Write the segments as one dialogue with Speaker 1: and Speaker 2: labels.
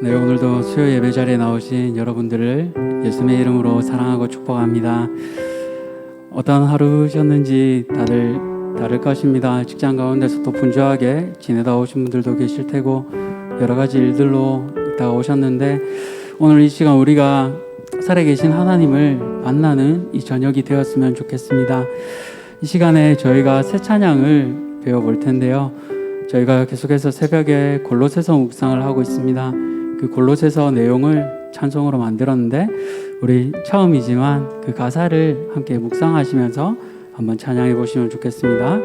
Speaker 1: 네, 오늘도 수요 예배 자리에 나오신 여러분들을 예수님의 이름으로 사랑하고 축복합니다. 어떤 하루셨는지 다를 것입니다. 직장 가운데서 또 분주하게 지내다 오신 분들도 계실 테고 여러 가지 일들로 있다가 오셨는데 오늘 이 시간 우리가 살아계신 하나님을 만나는 이 저녁이 되었으면 좋겠습니다. 이 시간에 저희가 새 찬양을 배워볼 텐데요. 저희가 계속해서 새벽에 골로새서 묵상을 하고 있습니다. 그 골로새서 내용을 찬송으로 만들었는데 우리 처음이지만 그 가사를 함께 묵상하시면서 한번 찬양해 보시면 좋겠습니다.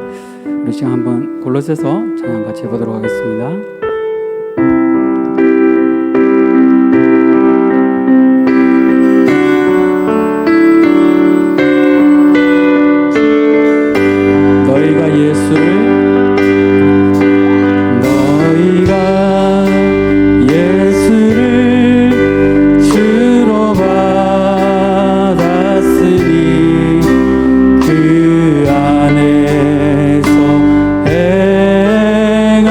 Speaker 1: 우리 시간 한번 골로새서 찬양 같이 해보도록 하겠습니다. 너희가 예수를 주로 받았으니 그 안에서 행하되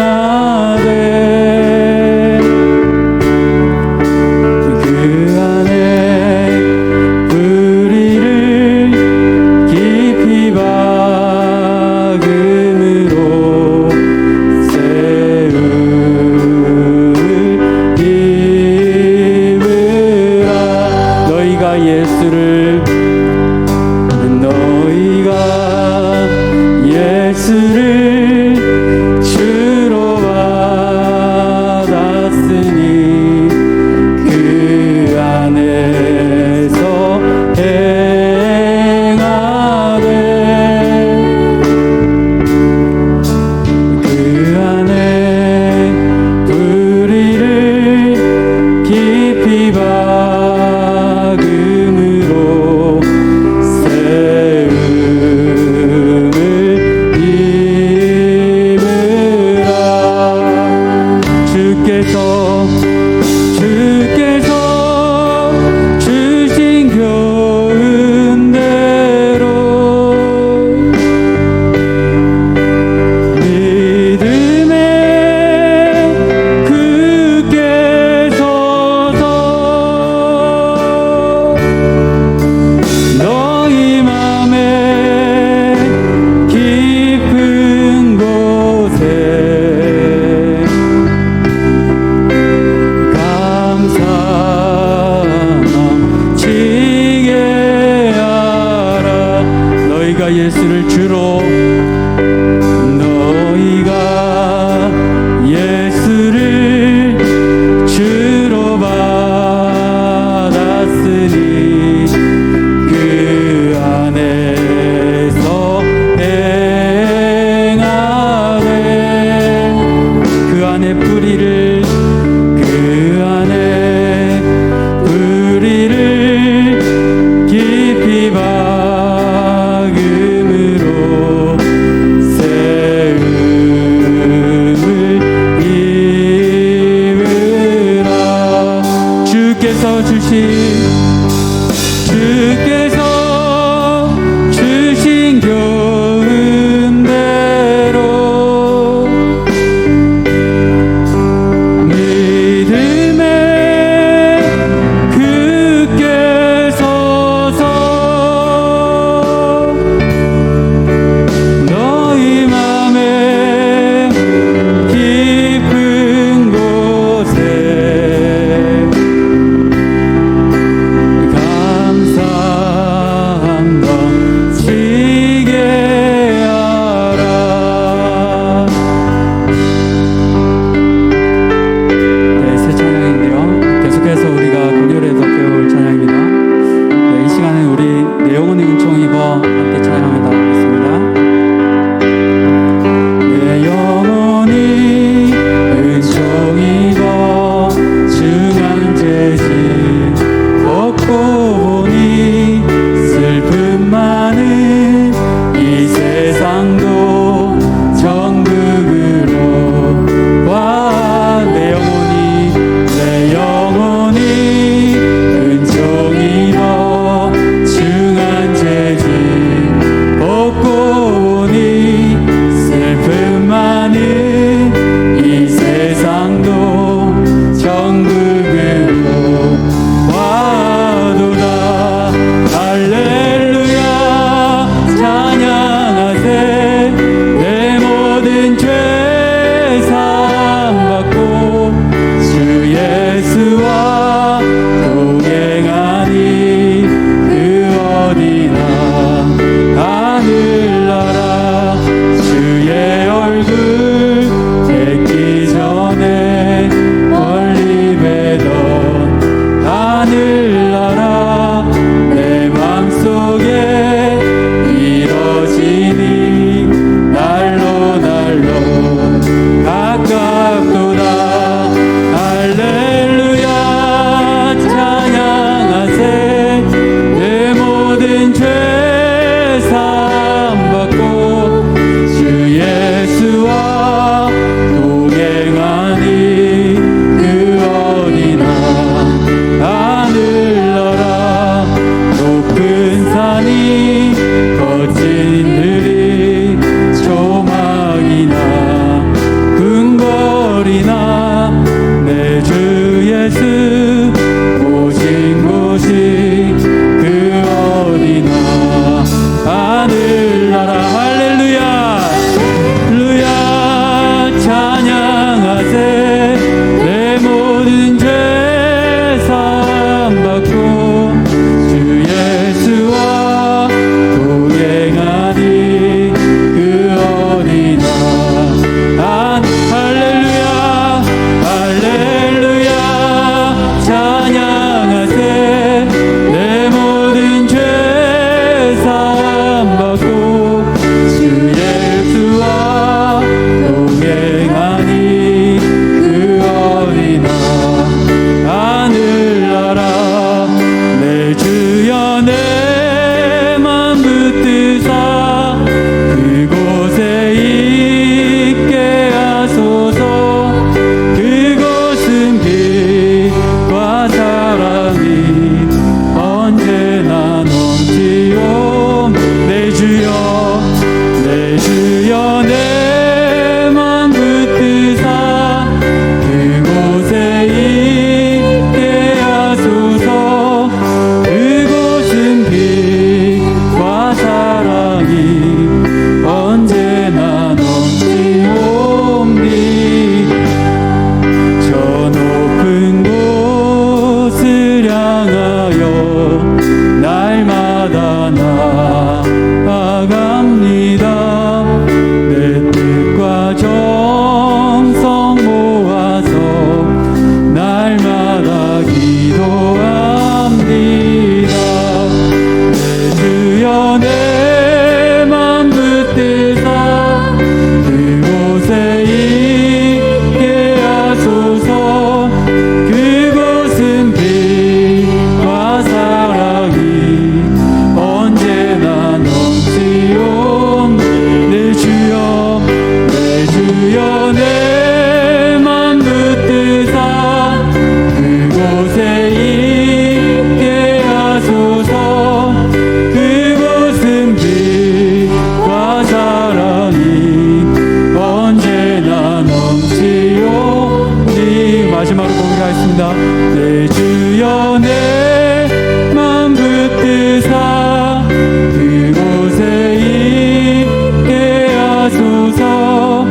Speaker 1: 찬송합니다. 내 주여 내 맘 붙드사 그곳에 있게 하소서.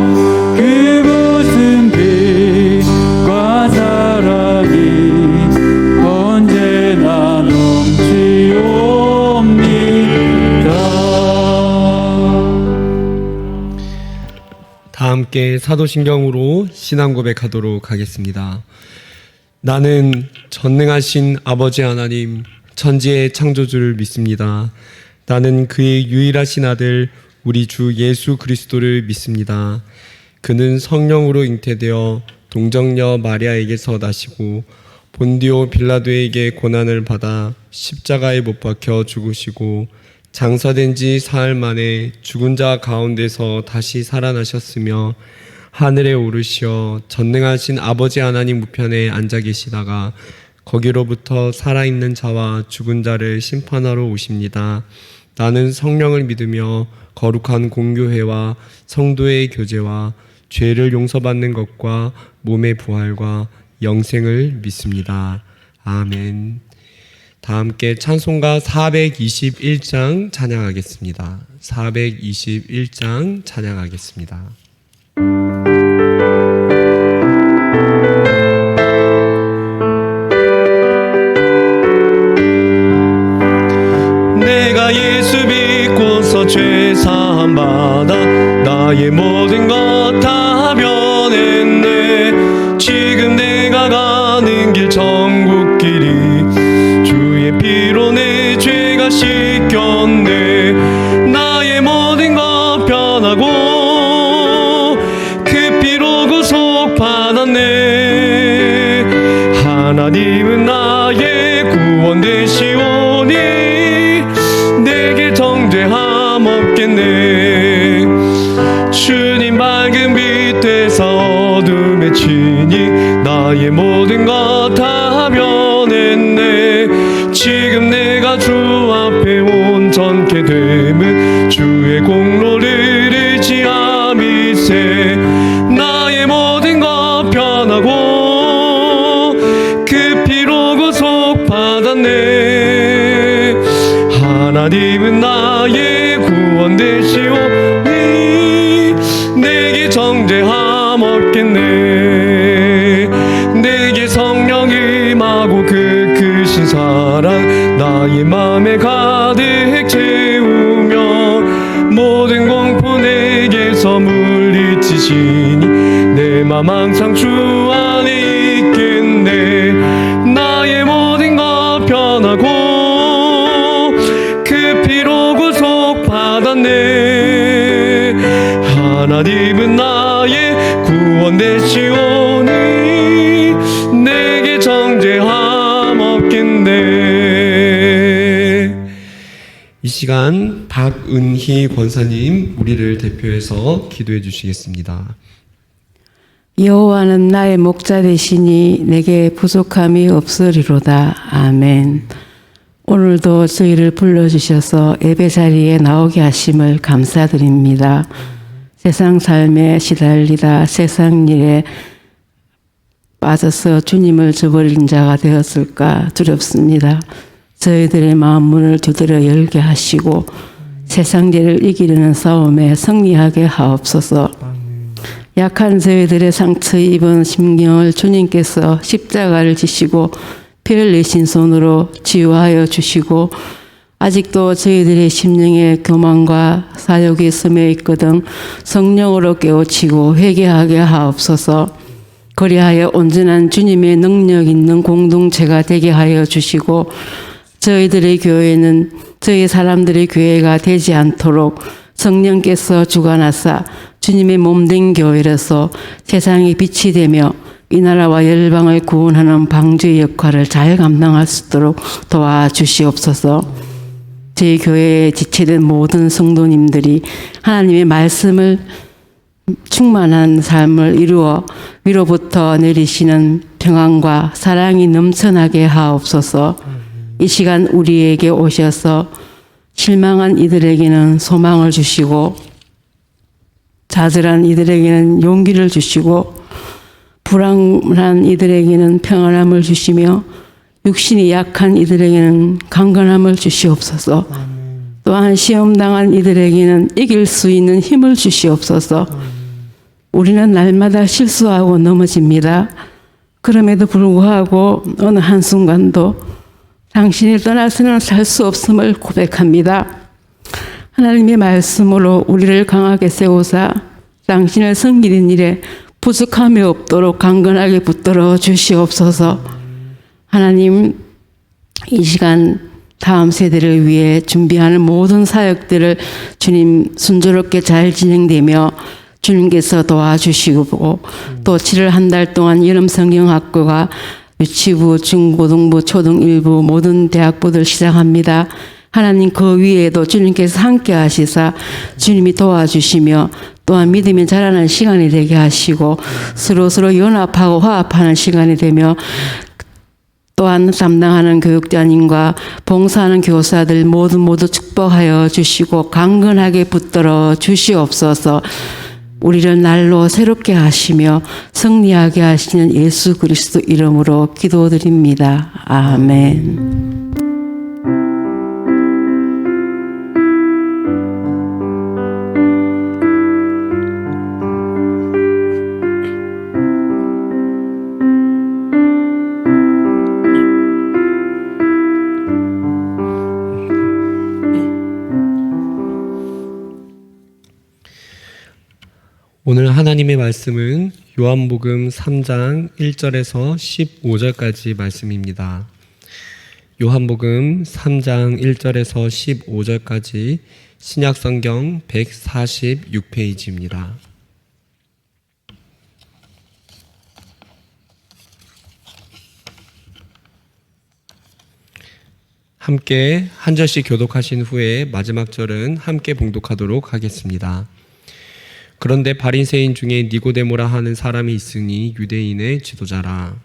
Speaker 1: 그곳은 빛과 사랑이 언제나 넘치옵니다.
Speaker 2: 다 함께 사도신경으로 신앙 고백하도록 하겠습니다. 나는 전능하신 아버지 하나님, 천지의 창조주를 믿습니다. 나는 그의 유일하신 아들 우리 주 예수 그리스도를 믿습니다. 그는 성령으로 잉태되어 동정녀 마리아에게서 나시고 본디오 빌라도에게 고난을 받아 십자가에 못 박혀 죽으시고 장사된 지 사흘 만에 죽은 자 가운데서 다시 살아나셨으며 하늘에 오르시어 전능하신 아버지 하나님 우편에 앉아 계시다가 거기로부터 살아있는 자와 죽은 자를 심판하러 오십니다. 나는 성령을 믿으며 거룩한 공교회와 성도의 교제와 죄를 용서받는 것과 몸의 부활과 영생을 믿습니다. 아멘. 다 함께 찬송가 421장 찬양하겠습니다. 421장 찬양하겠습니다. 내가 예수 믿고서 죄 사함 받아 나의 모든 것 다 변했네. 지금 내가 가는 길 천국 길이 주의 피로 내 죄가 씻겼네. 나의 모든 것 변하고 그 피로 구속 받았네. 하나님은 나의 구원 되시오니 내게 정죄함 없겠네. 주님 밝은 빛 되사 어둠에 치니 나의 모든 것 다 변했네. 지금 내가 주 앞에 온전케 됨은 주의 공로를 의지함이세. 나의 모든 것 변하고 그 피로 구속 받았네. 하나님은 나의 구원 되시오니 내게 정죄함 없겠네. 내게 성령 임하고 그 크신 사랑 나의 맘에 가득 채우며 모든 공포 내게서 물리치시니 내 맘 항상 주 안에 있겠네. 나의 모든 것 변하고 그 피로 구속 받았네. 하나님은 나의 구원 되시오니 내게 정죄함 없겠네. 이 시간 박은희 권사님 우리를 대표해서 기도해 주시겠습니다.
Speaker 3: 여호와는 나의 목자 되시니 내게 부족함이 없으리로다. 아멘. 오늘도 저희를 불러주셔서 예배 자리에 나오게 하심을 감사드립니다. 세상 삶에 시달리다 세상 일에 빠져서 주님을 저버린 자가 되었을까 두렵습니다. 저희들의 마음 문을 두드려 열게 하시고 세상 죄를 이기려는 싸움에 승리하게 하옵소서. 약한 저희들의 상처 입은 심령을 주님께서 십자가를 지시고 피를 내신 손으로 치유하여 주시고 아직도 저희들의 심령에 교만과 사욕이 스며 있거든 성령으로 깨우치고 회개하게 하옵소서. 그리하여 온전한 주님의 능력 있는 공동체가 되게 하여 주시고 저희들의 교회는 저희 사람들의 교회가 되지 않도록 성령께서 주관하사 주님의 몸된 교회로서 세상의 빛이 되며 이 나라와 열방을 구원하는 방주의 역할을 잘 감당할 수 있도록 도와주시옵소서. 저희 교회에 지체된 모든 성도님들이 하나님의 말씀을 충만한 삶을 이루어 위로부터 내리시는 평안과 사랑이 넘쳐나게 하옵소서. 이 시간 우리에게 오셔서 실망한 이들에게는 소망을 주시고 좌절한 이들에게는 용기를 주시고 불안한 이들에게는 평안함을 주시며 육신이 약한 이들에게는 강건함을 주시옵소서. 또한 시험당한 이들에게는 이길 수 있는 힘을 주시옵소서. 우리는 날마다 실수하고 넘어집니다. 그럼에도 불구하고 어느 한순간도 당신이 떠나서는 살 수 없음을 고백합니다. 하나님의 말씀으로 우리를 강하게 세우사 당신을 섬기는 일에 부족함이 없도록 강건하게 붙들어 주시옵소서. 하나님, 이 시간 다음 세대를 위해 준비하는 모든 사역들을 주님 순조롭게 잘 진행되며 주님께서 도와주시고 또 7월 한 달 동안 여름성경학교가 유치부, 중고등부, 초등1부 모든 대학부들 시작합니다. 하나님 그 위에도 주님께서 함께 하시사 주님이 도와주시며 또한 믿음이 자라는 시간이 되게 하시고 서로 연합하고 화합하는 시간이 되며 또한 담당하는 교육자님과 봉사하는 교사들 모두 축복하여 주시고 강건하게 붙들어 주시옵소서. 우리를 날로 새롭게 하시며 승리하게 하시는 예수 그리스도 이름으로 기도드립니다. 아멘.
Speaker 2: 오늘 하나님의 말씀은 요한복음 3장 1절에서 15절까지 말씀입니다. 요한복음 3장 1절에서 15절까지 신약성경 146페이지입니다. 함께 한 절씩 교독하신 후에 마지막 절은 함께 봉독하도록 하겠습니다. 그런데 바리새인 중에 니고데모라 하는 사람이 있으니 유대인의 지도자라.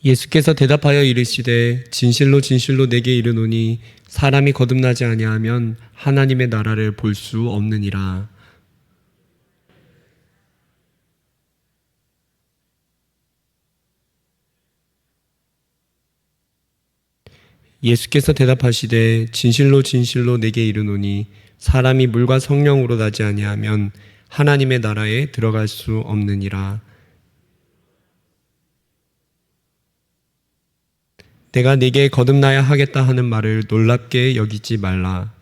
Speaker 2: 예수께서 대답하여 이르시되 진실로 진실로 내게 이르노니 사람이 거듭나지 아니하면 하나님의 나라를 볼 수 없느니라. 예수께서 대답하시되 진실로 진실로 내게 이르노니 사람이 물과 성령으로 나지 아니하면 하나님의 나라에 들어갈 수 없느니라. 내가 네게 거듭나야 하겠다 하는 말을 놀랍게 여기지 말라.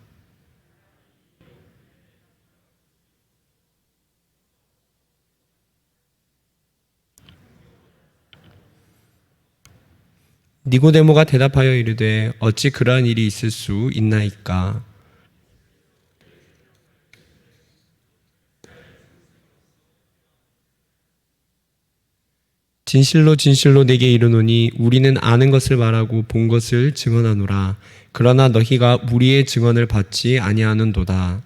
Speaker 2: 니고데모가 대답하여 이르되 어찌 그러한 일이 있을 수 있나이까. 진실로 진실로 내게 이르노니 우리는 아는 것을 말하고 본 것을 증언하노라. 그러나 너희가 우리의 증언을 받지 아니하는도다.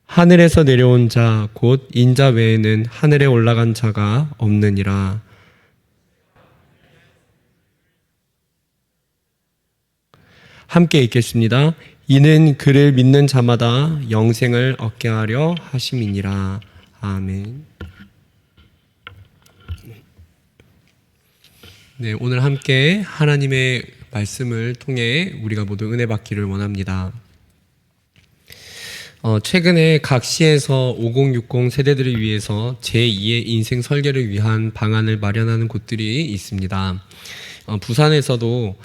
Speaker 2: 하늘에서 내려온 자 곧 인자 외에는 하늘에 올라간 자가 없느니라. 함께 읽겠습니다. 이는 그를 믿는 자마다 영생을 얻게 하려 하심이니라. 아멘. 네, 오늘 함께 하나님의 말씀을 통해 우리가 모두 은혜 받기를 원합니다. 최근에 각 시에서 5060 세대들을 위해서 제2의 인생 설계를 위한 방안을 마련하는 곳들이 있습니다. 부산에서도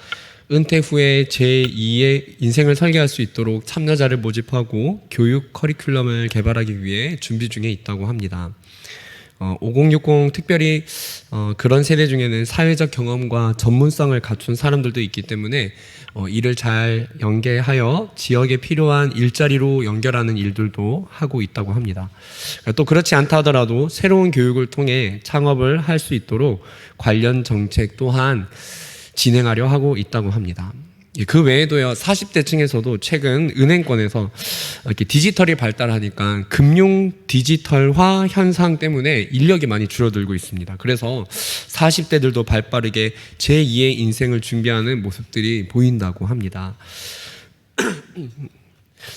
Speaker 2: 은퇴 후에 제2의 인생을 설계할 수 있도록 참여자를 모집하고 교육 커리큘럼을 개발하기 위해 준비 중에 있다고 합니다. 5060 특별히 그런 세대 중에는 사회적 경험과 전문성을 갖춘 사람들도 있기 때문에 이를 잘 연계하여 지역에 필요한 일자리로 연결하는 일들도 하고 있다고 합니다. 또 그렇지 않다 하더라도 새로운 교육을 통해 창업을 할 수 있도록 관련 정책 또한 진행하려 하고 있다고 합니다. 그 외에도요, 40대 층에서도 최근 은행권에서 이렇게 디지털이 발달하니까 금융 디지털화 현상 때문에 인력이 많이 줄어들고 있습니다. 그래서 40대들도 발빠르게 제2의 인생을 준비하는 모습들이 보인다고 합니다.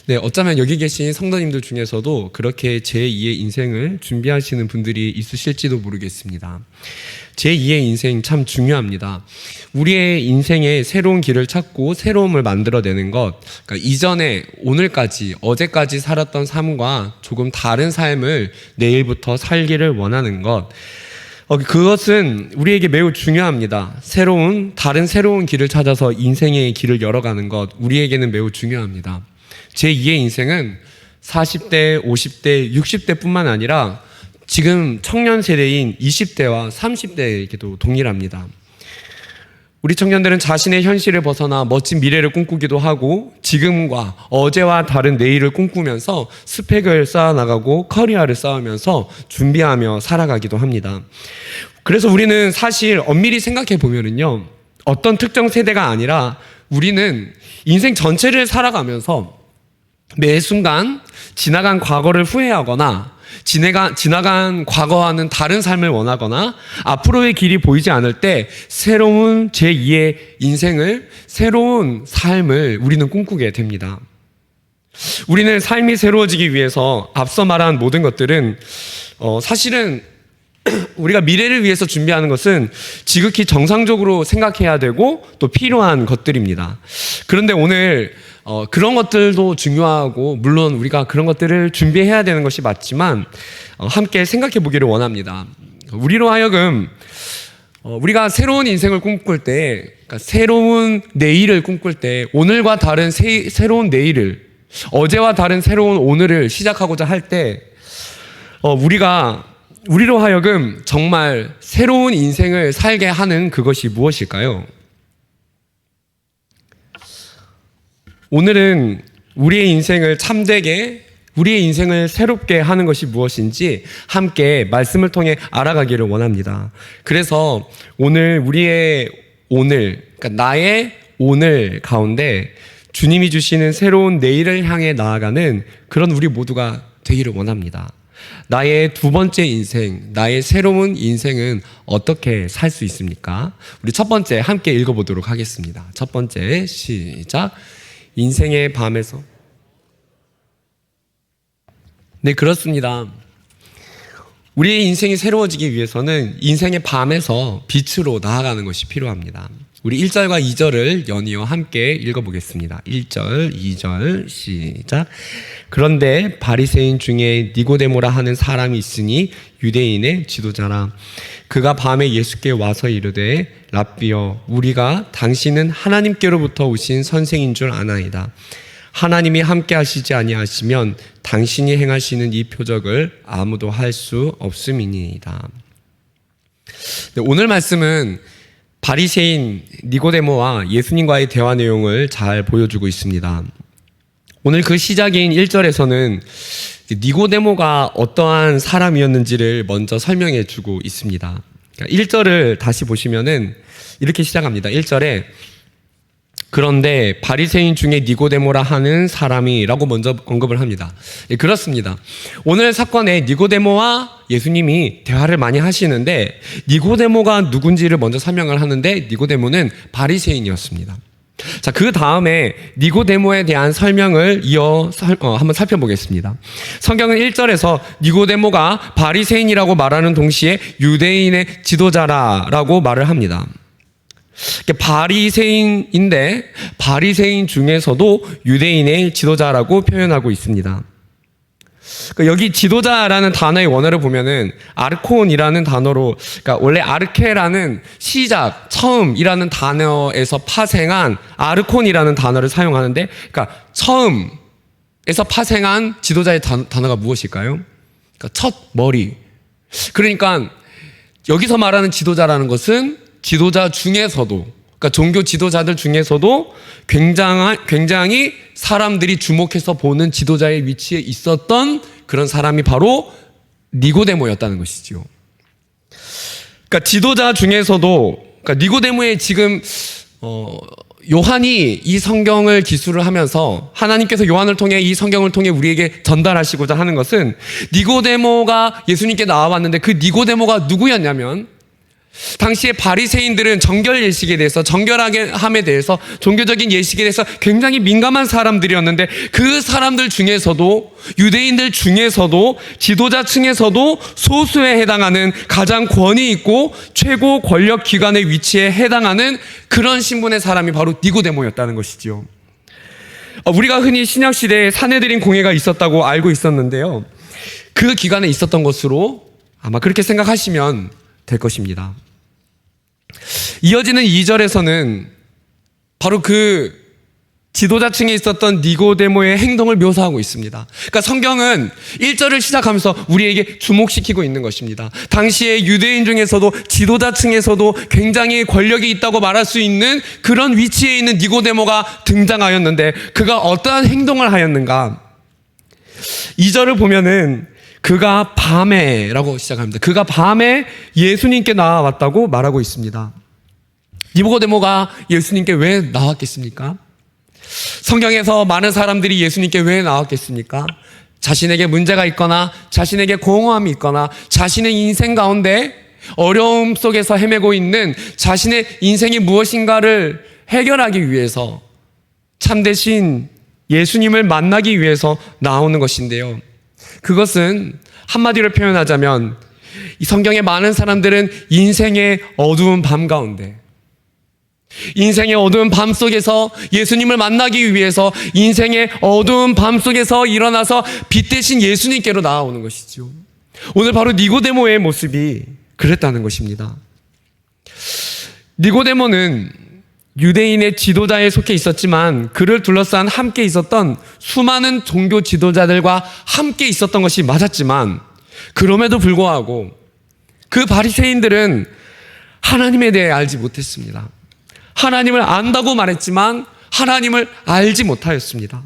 Speaker 2: 네, 어쩌면 여기 계신 성도님들 중에서도 그렇게 제2의 인생을 준비하시는 분들이 있으실지도 모르겠습니다. 제2의 인생 참 중요합니다. 우리의 인생에 새로운 길을 찾고 새로움을 만들어내는 것, 그러니까 이전에 오늘까지, 어제까지 살았던 삶과 조금 다른 삶을 내일부터 살기를 원하는 것, 그것은 우리에게 매우 중요합니다. 다른 새로운 길을 찾아서 인생의 길을 열어가는 것, 우리에게는 매우 중요합니다. 제2의 인생은 40대, 50대, 60대 뿐만 아니라 지금 청년 세대인 20대와 30대에게도 동일합니다. 우리 청년들은 자신의 현실을 벗어나 멋진 미래를 꿈꾸기도 하고 지금과 어제와 다른 내일을 꿈꾸면서 스펙을 쌓아나가고 커리어를 쌓으면서 준비하며 살아가기도 합니다. 그래서 우리는 사실 엄밀히 생각해 보면은요, 어떤 특정 세대가 아니라 우리는 인생 전체를 살아가면서 매 순간 지나간 과거를 후회하거나 지나간 과거와는 다른 삶을 원하거나 앞으로의 길이 보이지 않을 때 새로운 제2의 인생을, 새로운 삶을 우리는 꿈꾸게 됩니다. 우리는 삶이 새로워지기 위해서 앞서 말한 모든 것들은 사실은 우리가 미래를 위해서 준비하는 것은 지극히 정상적으로 생각해야 되고 또 필요한 것들입니다. 그런데 오늘 그런 것들도 중요하고 물론 우리가 그런 것들을 준비해야 되는 것이 맞지만 함께 생각해 보기를 원합니다. 우리로 하여금 우리가 새로운 인생을 꿈꿀 때, 그러니까 새로운 내일을 꿈꿀 때 오늘과 다른 새로운 내일을, 어제와 다른 새로운 오늘을 시작하고자 할 때 우리로 하여금 정말 새로운 인생을 살게 하는 그것이 무엇일까요? 오늘은 우리의 인생을 참되게, 우리의 인생을 새롭게 하는 것이 무엇인지 함께 말씀을 통해 알아가기를 원합니다. 그래서 오늘 그러니까 나의 오늘 가운데 주님이 주시는 새로운 내일을 향해 나아가는 그런 우리 모두가 되기를 원합니다. 나의 두 번째 인생, 나의 새로운 인생은 어떻게 살 수 있습니까? 우리 첫 번째 함께 읽어보도록 하겠습니다. 첫 번째 시작. 인생의 밤에서. 네, 그렇습니다. 우리의 인생이 새로워지기 위해서는 인생의 밤에서 빛으로 나아가는 것이 필요합니다. 우리 1절과 2절을 연이어 함께 읽어보겠습니다. 1절, 2절 시작. 그런데 바리새인 중에 니고데모라 하는 사람이 있으니 유대인의 지도자라. 그가 밤에 예수께 와서 이르되 랍비여, 우리가 당신은 하나님께로부터 오신 선생인 줄 아나이다. 하나님이 함께 하시지 아니하시면 당신이 행하시는 이 표적을 아무도 할 수 없음이니이다. 네, 오늘 말씀은 바리새인 니고데모와 예수님과의 대화 내용을 잘 보여주고 있습니다. 오늘 그 시작인 1절에서는 니고데모가 어떠한 사람이었는지를 먼저 설명해 주고 있습니다. 1절을 다시 보시면은 이렇게 시작합니다. 1절에 그런데 바리새인 중에 니고데모라 하는 사람이라고 먼저 언급을 합니다. 예, 그렇습니다. 오늘 사건에 니고데모와 예수님이 대화를 많이 하시는데 니고데모가 누군지를 먼저 설명을 하는데 니고데모는 바리새인이었습니다. 자, 그 다음에 니고데모에 대한 설명을 한번 살펴보겠습니다. 성경은 1절에서 니고데모가 바리새인이라고 말하는 동시에 유대인의 지도자라고 말을 합니다. 바리새인인데 바리새인 중에서도 유대인의 지도자라고 표현하고 있습니다. 여기 지도자라는 단어의 원어를 보면은 아르콘이라는 단어로, 그러니까 원래 아르케라는 시작, 처음이라는 단어에서 파생한 아르콘이라는 단어를 사용하는데, 그러니까 처음에서 파생한 지도자의 단어가 무엇일까요? 그러니까 첫 머리. 그러니까 여기서 말하는 지도자라는 것은 지도자 중에서도, 그러니까 종교 지도자들 중에서도 굉장히 사람들이 주목해서 보는 지도자의 위치에 있었던 그런 사람이 바로 니고데모였다는 것이죠. 그러니까 지도자 중에서도, 그러니까 니고데모의 지금 요한이 이 성경을 기술을 하면서 하나님께서 요한을 통해 이 성경을 통해 우리에게 전달하시고자 하는 것은 니고데모가 예수님께 나와왔는데 그 니고데모가 누구였냐면 당시에 바리새인들은 정결 예식에 대해서 정결하게 함에 대해서 종교적인 예식에 대해서 굉장히 민감한 사람들이었는데 그 사람들 중에서도 유대인들 중에서도 지도자층에서도 소수에 해당하는 가장 권위 있고 최고 권력 기관의 위치에 해당하는 그런 신분의 사람이 바로 니고데모였다는 것이지요. 우리가 흔히 신약 시대에 사내들인 공회가 있었다고 알고 있었는데요. 그 기관에 있었던 것으로 아마 그렇게 생각하시면 될 것입니다. 이어지는 2절에서는 바로 그 지도자층에 있었던 니고데모의 행동을 묘사하고 있습니다. 그러니까 성경은 1절을 시작하면서 우리에게 주목시키고 있는 것입니다. 당시에 유대인 중에서도 지도자층에서도 굉장히 권력이 있다고 말할 수 있는 그런 위치에 있는 니고데모가 등장하였는데 그가 어떠한 행동을 하였는가? 2절을 보면은 그가 밤에라고 시작합니다. 그가 밤에 예수님께 나왔다고 말하고 있습니다. 니고데모가 예수님께 왜 나왔겠습니까? 성경에서 많은 사람들이 예수님께 왜 나왔겠습니까? 자신에게 문제가 있거나 자신에게 공허함이 있거나 자신의 인생 가운데 어려움 속에서 헤매고 있는 자신의 인생이 무엇인가를 해결하기 위해서 참되신 예수님을 만나기 위해서 나오는 것인데요. 그것은 한마디로 표현하자면 이 성경의 많은 사람들은 인생의 어두운 밤 가운데 인생의 어두운 밤 속에서 예수님을 만나기 위해서 인생의 어두운 밤 속에서 일어나서 빛 대신 예수님께로 나아오는 것이죠. 오늘 바로 니고데모의 모습이 그랬다는 것입니다. 니고데모는 유대인의 지도자에 속해 있었지만 그를 둘러싼 함께 있었던 수많은 종교 지도자들과 함께 있었던 것이 맞았지만 그럼에도 불구하고 그 바리새인들은 하나님에 대해 알지 못했습니다. 하나님을 안다고 말했지만 하나님을 알지 못하였습니다.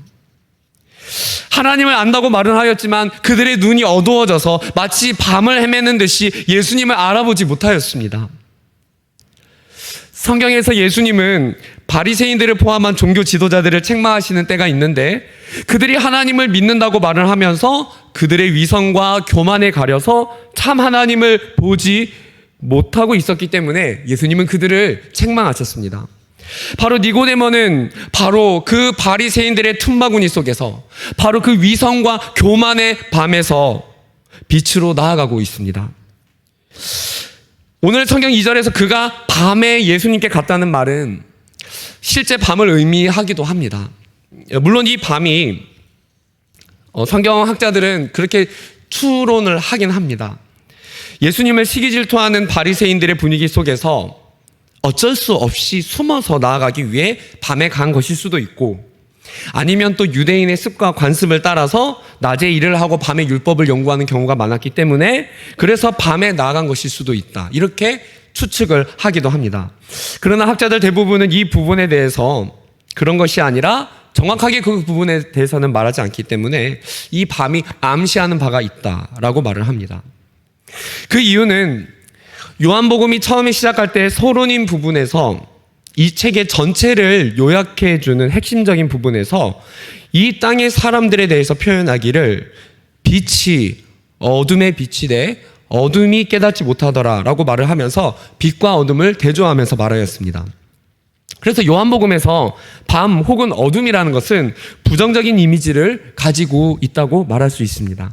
Speaker 2: 하나님을 안다고 말은 하였지만 그들의 눈이 어두워져서 마치 밤을 헤매는 듯이 예수님을 알아보지 못하였습니다. 성경에서 예수님은 바리새인들을 포함한 종교 지도자들을 책망하시는 때가 있는데 그들이 하나님을 믿는다고 말을 하면서 그들의 위선과 교만에 가려서 참 하나님을 보지 못하고 있었기 때문에 예수님은 그들을 책망하셨습니다. 바로 니고데모는 바로 그 바리새인들의 틈바구니 속에서 바로 그 위선과 교만의 밤에서 빛으로 나아가고 있습니다. 오늘 성경 2절에서 그가 밤에 예수님께 갔다는 말은 실제 밤을 의미하기도 합니다. 물론 이 밤이 성경학자들은 그렇게 추론을 하긴 합니다. 예수님을 시기질투하는 바리새인들의 분위기 속에서 어쩔 수 없이 숨어서 나아가기 위해 밤에 간 것일 수도 있고 아니면 또 유대인의 습과 관습을 따라서 낮에 일을 하고 밤에 율법을 연구하는 경우가 많았기 때문에 그래서 밤에 나아간 것일 수도 있다. 이렇게 추측을 하기도 합니다. 그러나 학자들 대부분은 이 부분에 대해서 그런 것이 아니라 정확하게 그 부분에 대해서는 말하지 않기 때문에 이 밤이 암시하는 바가 있다라고 말을 합니다. 그 이유는 요한복음이 처음에 시작할 때 서론인 부분에서 이 책의 전체를 요약해주는 핵심적인 부분에서 이 땅의 사람들에 대해서 표현하기를 빛이 어둠의 빛이 돼 어둠이 깨닫지 못하더라 라고 말을 하면서 빛과 어둠을 대조하면서 말하였습니다. 그래서 요한복음에서 밤 혹은 어둠이라는 것은 부정적인 이미지를 가지고 있다고 말할 수 있습니다.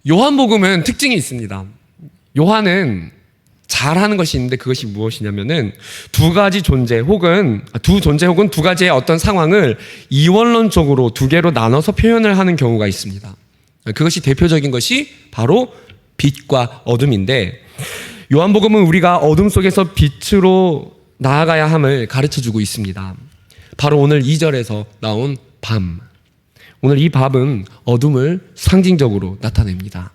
Speaker 2: 요한복음은 특징이 있습니다. 요한은 잘하는 것이 있는데 그것이 무엇이냐면은 두 존재 혹은 두 가지의 어떤 상황을 이원론적으로 두 개로 나눠서 표현을 하는 경우가 있습니다. 그것이 대표적인 것이 바로 빛과 어둠인데 요한복음은 우리가 어둠 속에서 빛으로 나아가야 함을 가르쳐주고 있습니다. 바로 오늘 2절에서 나온 밤. 오늘 이 밤은 어둠을 상징적으로 나타냅니다.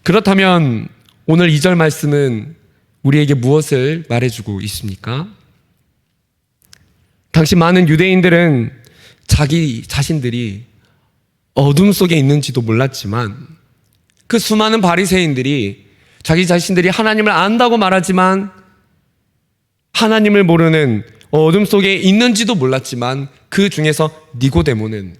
Speaker 2: 그렇다면 오늘 2절 말씀은 우리에게 무엇을 말해주고 있습니까? 당시 많은 유대인들은 자기 자신들이 어둠 속에 있는지도 몰랐지만 그 수많은 바리새인들이 자기 자신들이 하나님을 안다고 말하지만 하나님을 모르는 어둠 속에 있는지도 몰랐지만 그 중에서 니고데모는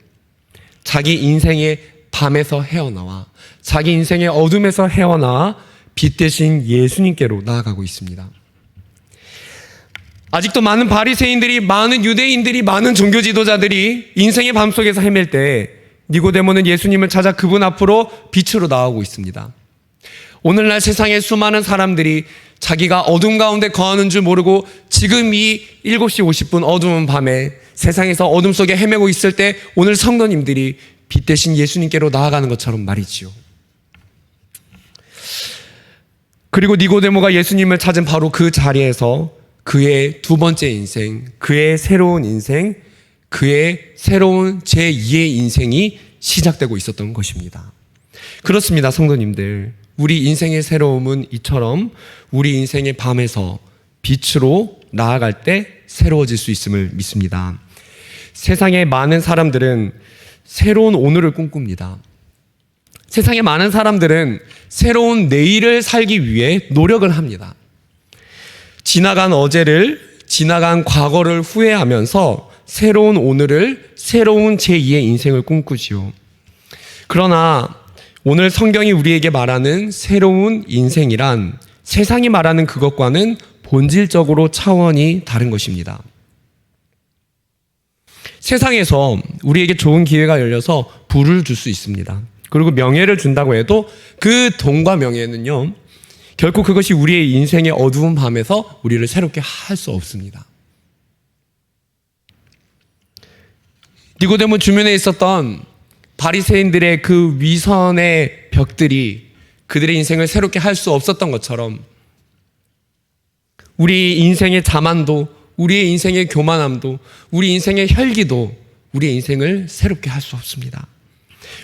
Speaker 2: 자기 인생의 밤에서 헤어나와 자기 인생의 어둠에서 헤어나와 빛 대신 예수님께로 나아가고 있습니다. 아직도 많은 바리새인들이, 많은 유대인들이, 많은 종교 지도자들이 인생의 밤 속에서 헤맬 때 니고데모는 예수님을 찾아 그분 앞으로 빛으로 나아오고 있습니다. 오늘날 세상의 수많은 사람들이 자기가 어둠 가운데 거하는 줄 모르고 지금 이 7시 50분 어두운 밤에 세상에서 어둠 속에 헤매고 있을 때 오늘 성도님들이 빛 대신 예수님께로 나아가는 것처럼 말이지요. 그리고 니고데모가 예수님을 찾은 바로 그 자리에서 그의 두 번째 인생, 그의 새로운 인생, 그의 새로운 제2의 인생이 시작되고 있었던 것입니다. 그렇습니다, 성도님들. 우리 인생의 새로움은 이처럼 우리 인생의 밤에서 빛으로 나아갈 때 새로워질 수 있음을 믿습니다. 세상의 많은 사람들은 새로운 오늘을 꿈꿉니다. 세상의 많은 사람들은 새로운 내일을 살기 위해 노력을 합니다. 지나간 어제를, 지나간 과거를 후회하면서 새로운 오늘을, 새로운 제2의 인생을 꿈꾸지요. 그러나 오늘 성경이 우리에게 말하는 새로운 인생이란 세상이 말하는 그것과는 본질적으로 차원이 다른 것입니다. 세상에서 우리에게 좋은 기회가 열려서 부를 줄 수 있습니다. 그리고 명예를 준다고 해도 그 돈과 명예는요, 결코 그것이 우리의 인생의 어두운 밤에서 우리를 새롭게 할 수 없습니다. 니고데모 주변에 있었던 바리새인들의 그 위선의 벽들이 그들의 인생을 새롭게 할 수 없었던 것처럼 우리 인생의 자만도, 우리의 인생의 교만함도, 우리 인생의 혈기도 우리의 인생을 새롭게 할 수 없습니다.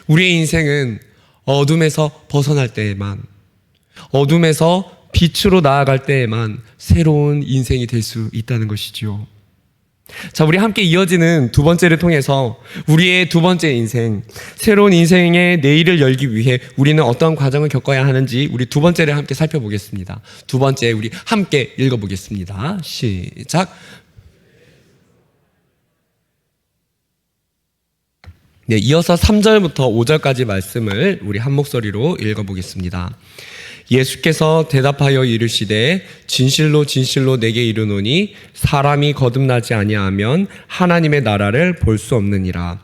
Speaker 2: 우리의 인생은 어둠에서 벗어날 때에만, 어둠에서 빛으로 나아갈 때에만 새로운 인생이 될 수 있다는 것이지요. 자, 우리 함께 이어지는 두 번째를 통해서 우리의 두 번째 인생, 새로운 인생의 내일을 열기 위해 우리는 어떤 과정을 겪어야 하는지 우리 두 번째를 함께 살펴보겠습니다. 두 번째 우리 함께 읽어보겠습니다. 시작. 네, 이어서 3절부터 5절까지 말씀을 우리 한 목소리로 읽어보겠습니다. 예수께서 대답하여 이르시되 진실로 진실로 내게 이르노니 사람이 거듭나지 아니하면 하나님의 나라를 볼 수 없느니라.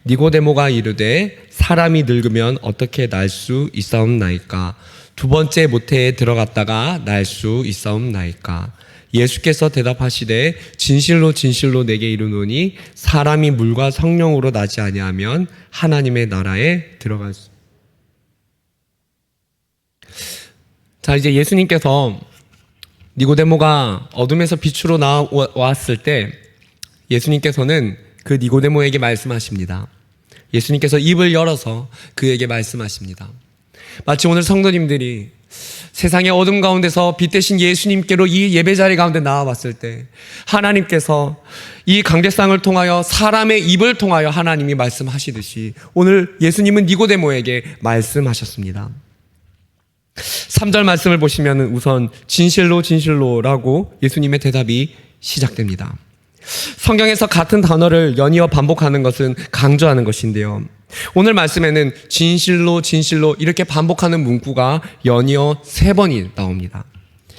Speaker 2: 니고데모가 이르되 사람이 늙으면 어떻게 날 수 있사옵나이까? 두 번째 모태에 들어갔다가 날 수 있사옵나이까? 예수께서 대답하시되 진실로 진실로 내게 이르노니 사람이 물과 성령으로 나지 아니하면 하나님의 나라에 들어갈 수. 자, 이제 예수님께서 니고데모가 어둠에서 빛으로 나왔을 때 예수님께서는 그 니고데모에게 말씀하십니다. 예수님께서 입을 열어서 그에게 말씀하십니다. 마치 오늘 성도님들이 세상의 어둠 가운데서 빛 대신 예수님께로 이 예배 자리 가운데 나와봤을 때 하나님께서 이 강대상을 통하여 사람의 입을 통하여 하나님이 말씀하시듯이 오늘 예수님은 니고데모에게 말씀하셨습니다. 3절 말씀을 보시면 우선 진실로 진실로라고 예수님의 대답이 시작됩니다. 성경에서 같은 단어를 연이어 반복하는 것은 강조하는 것인데요. 오늘 말씀에는 진실로 진실로 이렇게 반복하는 문구가 연이어 3번이 나옵니다.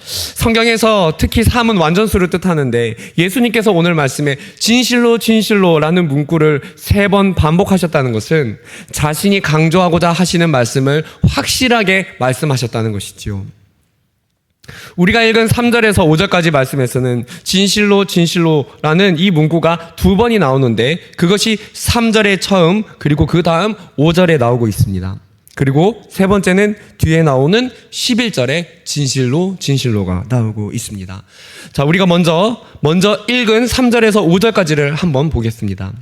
Speaker 2: 성경에서 특히 3은 완전수를 뜻하는데 예수님께서 오늘 말씀에 진실로 진실로라는 문구를 3번 반복하셨다는 것은 자신이 강조하고자 하시는 말씀을 확실하게 말씀하셨다는 것이지요. 우리가 읽은 3절에서 5절까지 말씀에서는 진실로 진실로라는 이 문구가 2번이 나오는데 그것이 3절의 처음 그리고 그 다음 5절에 나오고 있습니다. 그리고 세 번째는 뒤에 나오는 11절에 진실로 진실로가 나오고 있습니다. 자, 우리가 먼저 읽은 3절에서 5절까지를 한번 보겠습니다.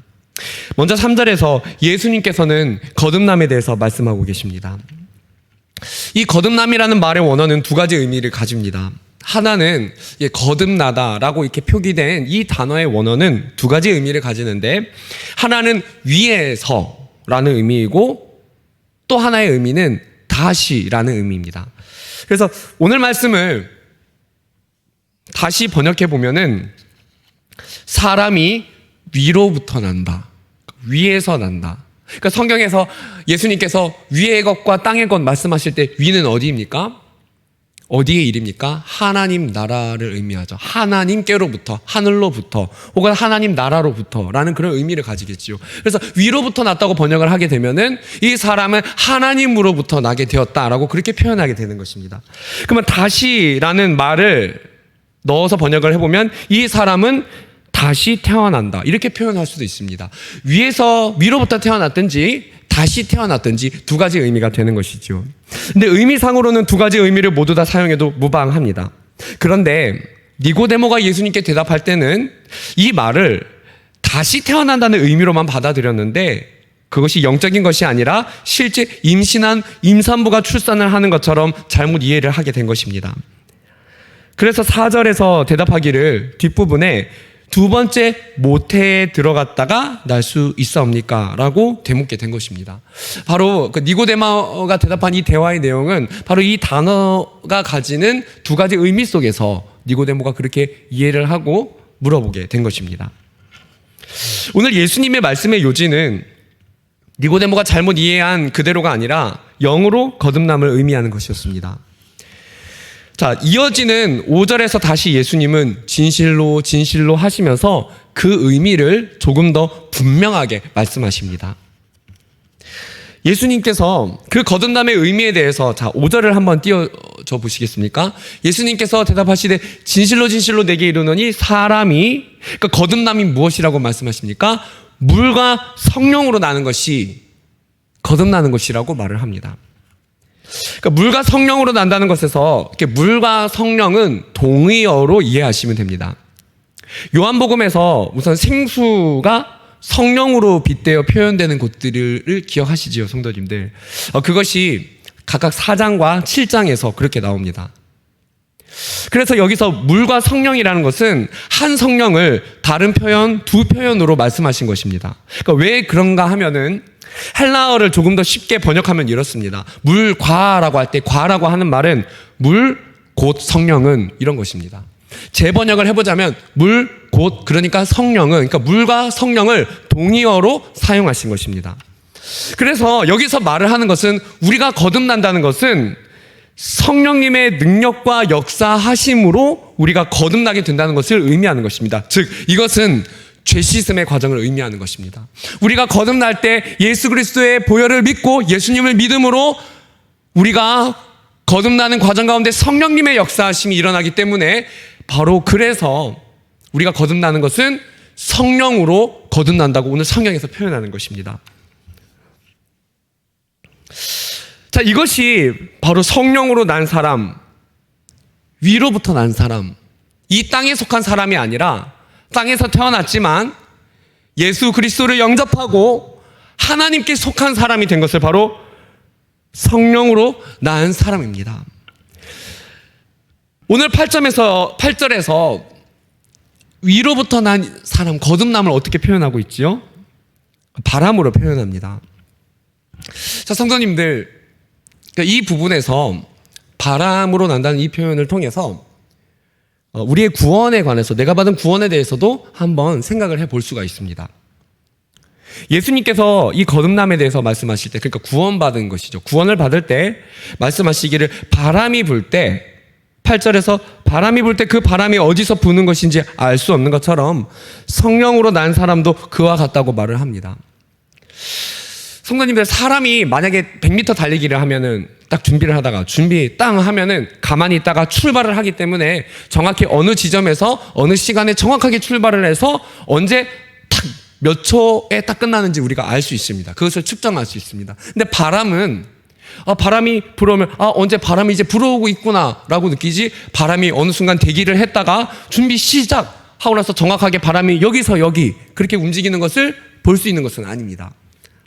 Speaker 2: 먼저 3절에서 예수님께서는 거듭남에 대해서 말씀하고 계십니다. 이 거듭남이라는 말의 원어는 2가지 의미를 가집니다. 하나는 거듭나다라고 이렇게 표기된 이 단어의 원어는 2가지 의미를 가지는데 하나는 위에서라는 의미이고 또 하나의 의미는 다시라는 의미입니다. 그래서 오늘 말씀을 다시 번역해 보면은 사람이 위로부터 난다. 위에서 난다. 그러니까 성경에서 예수님께서 위의 것과 땅의 것 말씀하실 때 위는 어디입니까? 어디의 일입니까? 하나님 나라를 의미하죠. 하나님께로부터, 하늘로부터, 혹은 하나님 나라로부터 라는 그런 의미를 가지겠지요. 그래서 위로부터 났다고 번역을 하게 되면은 이 사람은 하나님으로부터 나게 되었다라고 그렇게 표현하게 되는 것입니다. 그러면 다시라는 말을 넣어서 번역을 해보면 이 사람은 다시 태어난다. 이렇게 표현할 수도 있습니다. 위로부터 태어났든지 다시 태어났든지 두 가지 의미가 되는 것이죠. 근데 의미상으로는 두 가지 의미를 모두 다 사용해도 무방합니다. 그런데 니고데모가 예수님께 대답할 때는 이 말을 다시 태어난다는 의미로만 받아들였는데 그것이 영적인 것이 아니라 실제 임신한 임산부가 출산을 하는 것처럼 잘못 이해를 하게 된 것입니다. 그래서 4절에서 대답하기를 뒷부분에 두 번째 모태에 들어갔다가 날 수 있사옵니까? 라고 되묻게 된 것입니다. 바로 그 니고데모가 대답한 이 대화의 내용은 바로 이 단어가 가지는 두 가지 의미 속에서 니고데모가 그렇게 이해를 하고 물어보게 된 것입니다. 오늘 예수님의 말씀의 요지는 니고데모가 잘못 이해한 그대로가 아니라 영으로 거듭남을 의미하는 것이었습니다. 자, 이어지는 5절에서 다시 예수님은 진실로 진실로 하시면서 그 의미를 조금 더 분명하게 말씀하십니다. 예수님께서 그 거듭남의 의미에 대해서 5절을 한번 띄워줘 보시겠습니까? 예수님께서 대답하시되 진실로 진실로 내게 이르노니 사람이, 그러니까 거듭남이 무엇이라고 말씀하십니까? 물과 성령으로 나는 것이 거듭나는 것이라고 말을 합니다. 그러니까 물과 성령으로 난다는 것에서 이렇게 물과 성령은 동의어로 이해하시면 됩니다. 요한복음에서 우선 생수가 성령으로 빗대어 표현되는 곳들을 기억하시지요, 성도님들. 그것이 각각 4장과 7장에서 그렇게 나옵니다. 그래서 여기서 물과 성령이라는 것은 한 성령을 다른 표현, 두 표현으로 말씀하신 것입니다. 그러니까 왜 그런가 하면은 헬라어를 조금 더 쉽게 번역하면 이렇습니다. 물과라고 할 때 과라고 하는 말은 물, 곧 성령은 이런 것입니다. 재번역을 해보자면 물, 곧 그러니까 성령은, 그러니까 물과 성령을 동의어로 사용하신 것입니다. 그래서 여기서 말을 하는 것은 우리가 거듭난다는 것은 성령님의 능력과 역사하심으로 우리가 거듭나게 된다는 것을 의미하는 것입니다. 즉 이것은 죄 씻음의 과정을 의미하는 것입니다. 우리가 거듭날 때 예수 그리스도의 보혈을 믿고 예수님을 믿음으로 우리가 거듭나는 과정 가운데 성령님의 역사하심이 일어나기 때문에 바로 그래서 우리가 거듭나는 것은 성령으로 거듭난다고 오늘 성경에서 표현하는 것입니다. 자, 이것이 바로 성령으로 난 사람, 위로부터 난 사람, 이 땅에 속한 사람이 아니라 땅에서 태어났지만 예수 그리스도를 영접하고 하나님께 속한 사람이 된 것을 바로 성령으로 낳은 사람입니다. 오늘 8절에서 위로부터 난 사람, 거듭남을 어떻게 표현하고 있지요? 바람으로 표현합니다. 자, 성도님들, 이 부분에서 바람으로 난다는 이 표현을 통해서 우리의 구원에 관해서, 내가 받은 구원에 대해서도 한번 생각을 해볼 수가 있습니다. 예수님께서 이 거듭남에 대해서 말씀하실 때, 그러니까 구원받은 것이죠. 구원을 받을 때 말씀하시기를 바람이 불 때, 8절에서 바람이 불 때 그 바람이 어디서 부는 것인지 알 수 없는 것처럼 성령으로 난 사람도 그와 같다고 말을 합니다. 성도님들, 사람이 만약에 100m 달리기를 하면은 딱 준비를 하다가 준비 땅 하면은 가만히 있다가 출발을 하기 때문에 정확히 어느 지점에서 어느 시간에 정확하게 출발을 해서 언제 딱 몇 초에 딱 끝나는지 우리가 알 수 있습니다. 그것을 측정할 수 있습니다. 근데 바람은 바람이 불어오면 언제 바람이 이제 불어오고 있구나 라고 느끼지, 바람이 어느 순간 대기를 했다가 준비 시작하고 나서 정확하게 바람이 여기서 여기 그렇게 움직이는 것을 볼 수 있는 것은 아닙니다.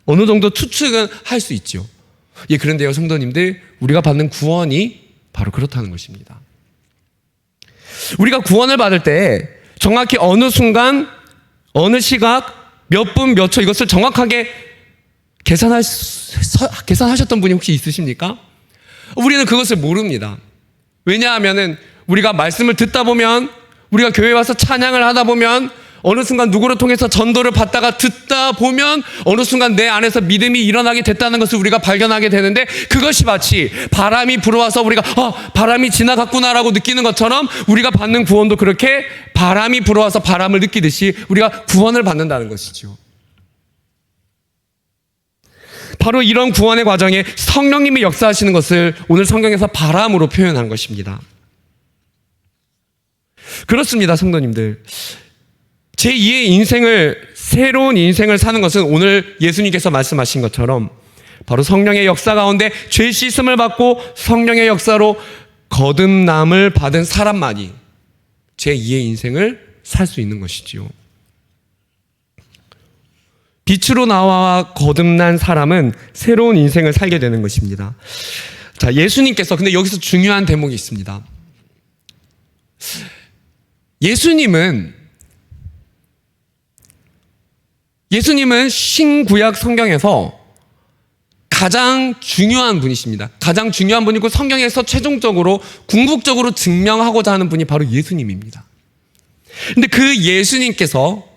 Speaker 2: 어느 정도 추측은 할 수 있죠. 예, 그런데요, 성도님들, 우리가 받는 구원이 바로 그렇다는 것입니다. 우리가 구원을 받을 때 정확히 어느 순간, 어느 시각, 몇 분, 몇 초 이것을 정확하게 계산하셨던 분이 혹시 있으십니까? 우리는 그것을 모릅니다. 왜냐하면은 우리가 말씀을 듣다 보면 우리가 교회 와서 찬양을 하다 보면 어느 순간 누구를 통해서 전도를 받다가 듣다 보면 어느 순간 내 안에서 믿음이 일어나게 됐다는 것을 우리가 발견하게 되는데, 그것이 마치 바람이 불어와서 우리가 바람이 지나갔구나라고 느끼는 것처럼 우리가 받는 구원도 그렇게 바람이 불어와서 바람을 느끼듯이 우리가 구원을 받는다는 것이죠. 바로 이런 구원의 과정에 성령님이 역사하시는 것을 오늘 성경에서 바람으로 표현한 것입니다. 그렇습니다, 성도님들. 제2의 인생을, 새로운 인생을 사는 것은 오늘 예수님께서 말씀하신 것처럼 바로 성령의 역사 가운데 죄 씻음을 받고 성령의 역사로 거듭남을 받은 사람만이 제2의 인생을 살 수 있는 것이지요. 빛으로 나와 거듭난 사람은 새로운 인생을 살게 되는 것입니다. 자, 예수님께서, 근데 여기서 중요한 대목이 있습니다. 예수님은 신구약 성경에서 가장 중요한 분이십니다. 가장 중요한 분이고 성경에서 최종적으로 궁극적으로 증명하고자 하는 분이 바로 예수님입니다. 근데 그 예수님께서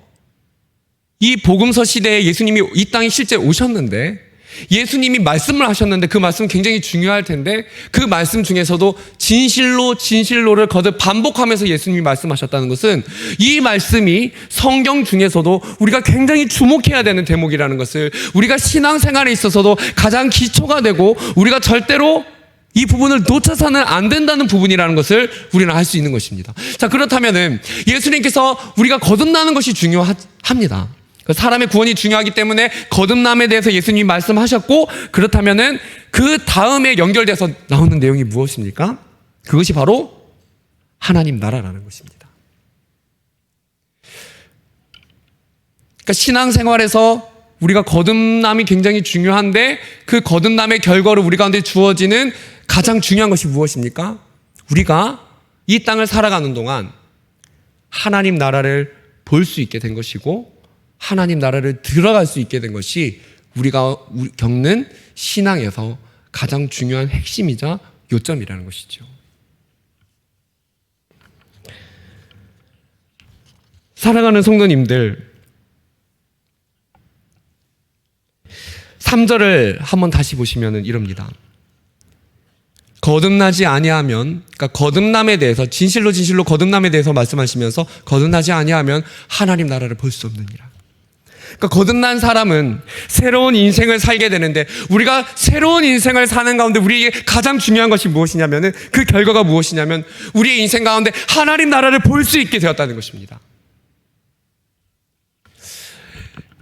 Speaker 2: 이 복음서 시대에 예수님이 이 땅에 실제 오셨는데, 예수님이 말씀을 하셨는데 그 말씀은 굉장히 중요할 텐데, 그 말씀 중에서도 진실로를 거듭 반복하면서 예수님이 말씀하셨다는 것은 이 말씀이 성경 중에서도 우리가 굉장히 주목해야 되는 대목이라는 것을, 우리가 신앙생활에 있어서도 가장 기초가 되고 우리가 절대로 이 부분을 놓쳐서는 안 된다는 부분이라는 것을 우리는 알 수 있는 것입니다. 자, 그렇다면은 예수님께서 우리가 거듭나는 것이 중요합니다. 사람의 구원이 중요하기 때문에 거듭남에 대해서 예수님이 말씀하셨고, 그렇다면은 그 다음에 연결돼서 나오는 내용이 무엇입니까? 그것이 바로 하나님 나라라는 것입니다. 그러니까 신앙생활에서 우리가 거듭남이 굉장히 중요한데, 그 거듭남의 결과로 우리 가운데 주어지는 가장 중요한 것이 무엇입니까? 우리가 이 땅을 살아가는 동안 하나님 나라를 볼 수 있게 된 것이고, 하나님 나라를 들어갈 수 있게 된 것이 우리가 겪는 신앙에서 가장 중요한 핵심이자 요점이라는 것이죠. 사랑하는 성도님들, 3절을 한번 다시 보시면 이럽니다. 거듭나지 아니하면, 그러니까 거듭남에 대해서, 진실로 거듭남에 대해서 말씀하시면서 거듭나지 아니하면 하나님 나라를 볼 수 없느니라. 그러니까 거듭난 사람은 새로운 인생을 살게 되는데, 우리가 새로운 인생을 사는 가운데 우리에게 가장 중요한 것이 무엇이냐면은, 그 결과가 무엇이냐면 우리의 인생 가운데 하나님 나라를 볼 수 있게 되었다는 것입니다.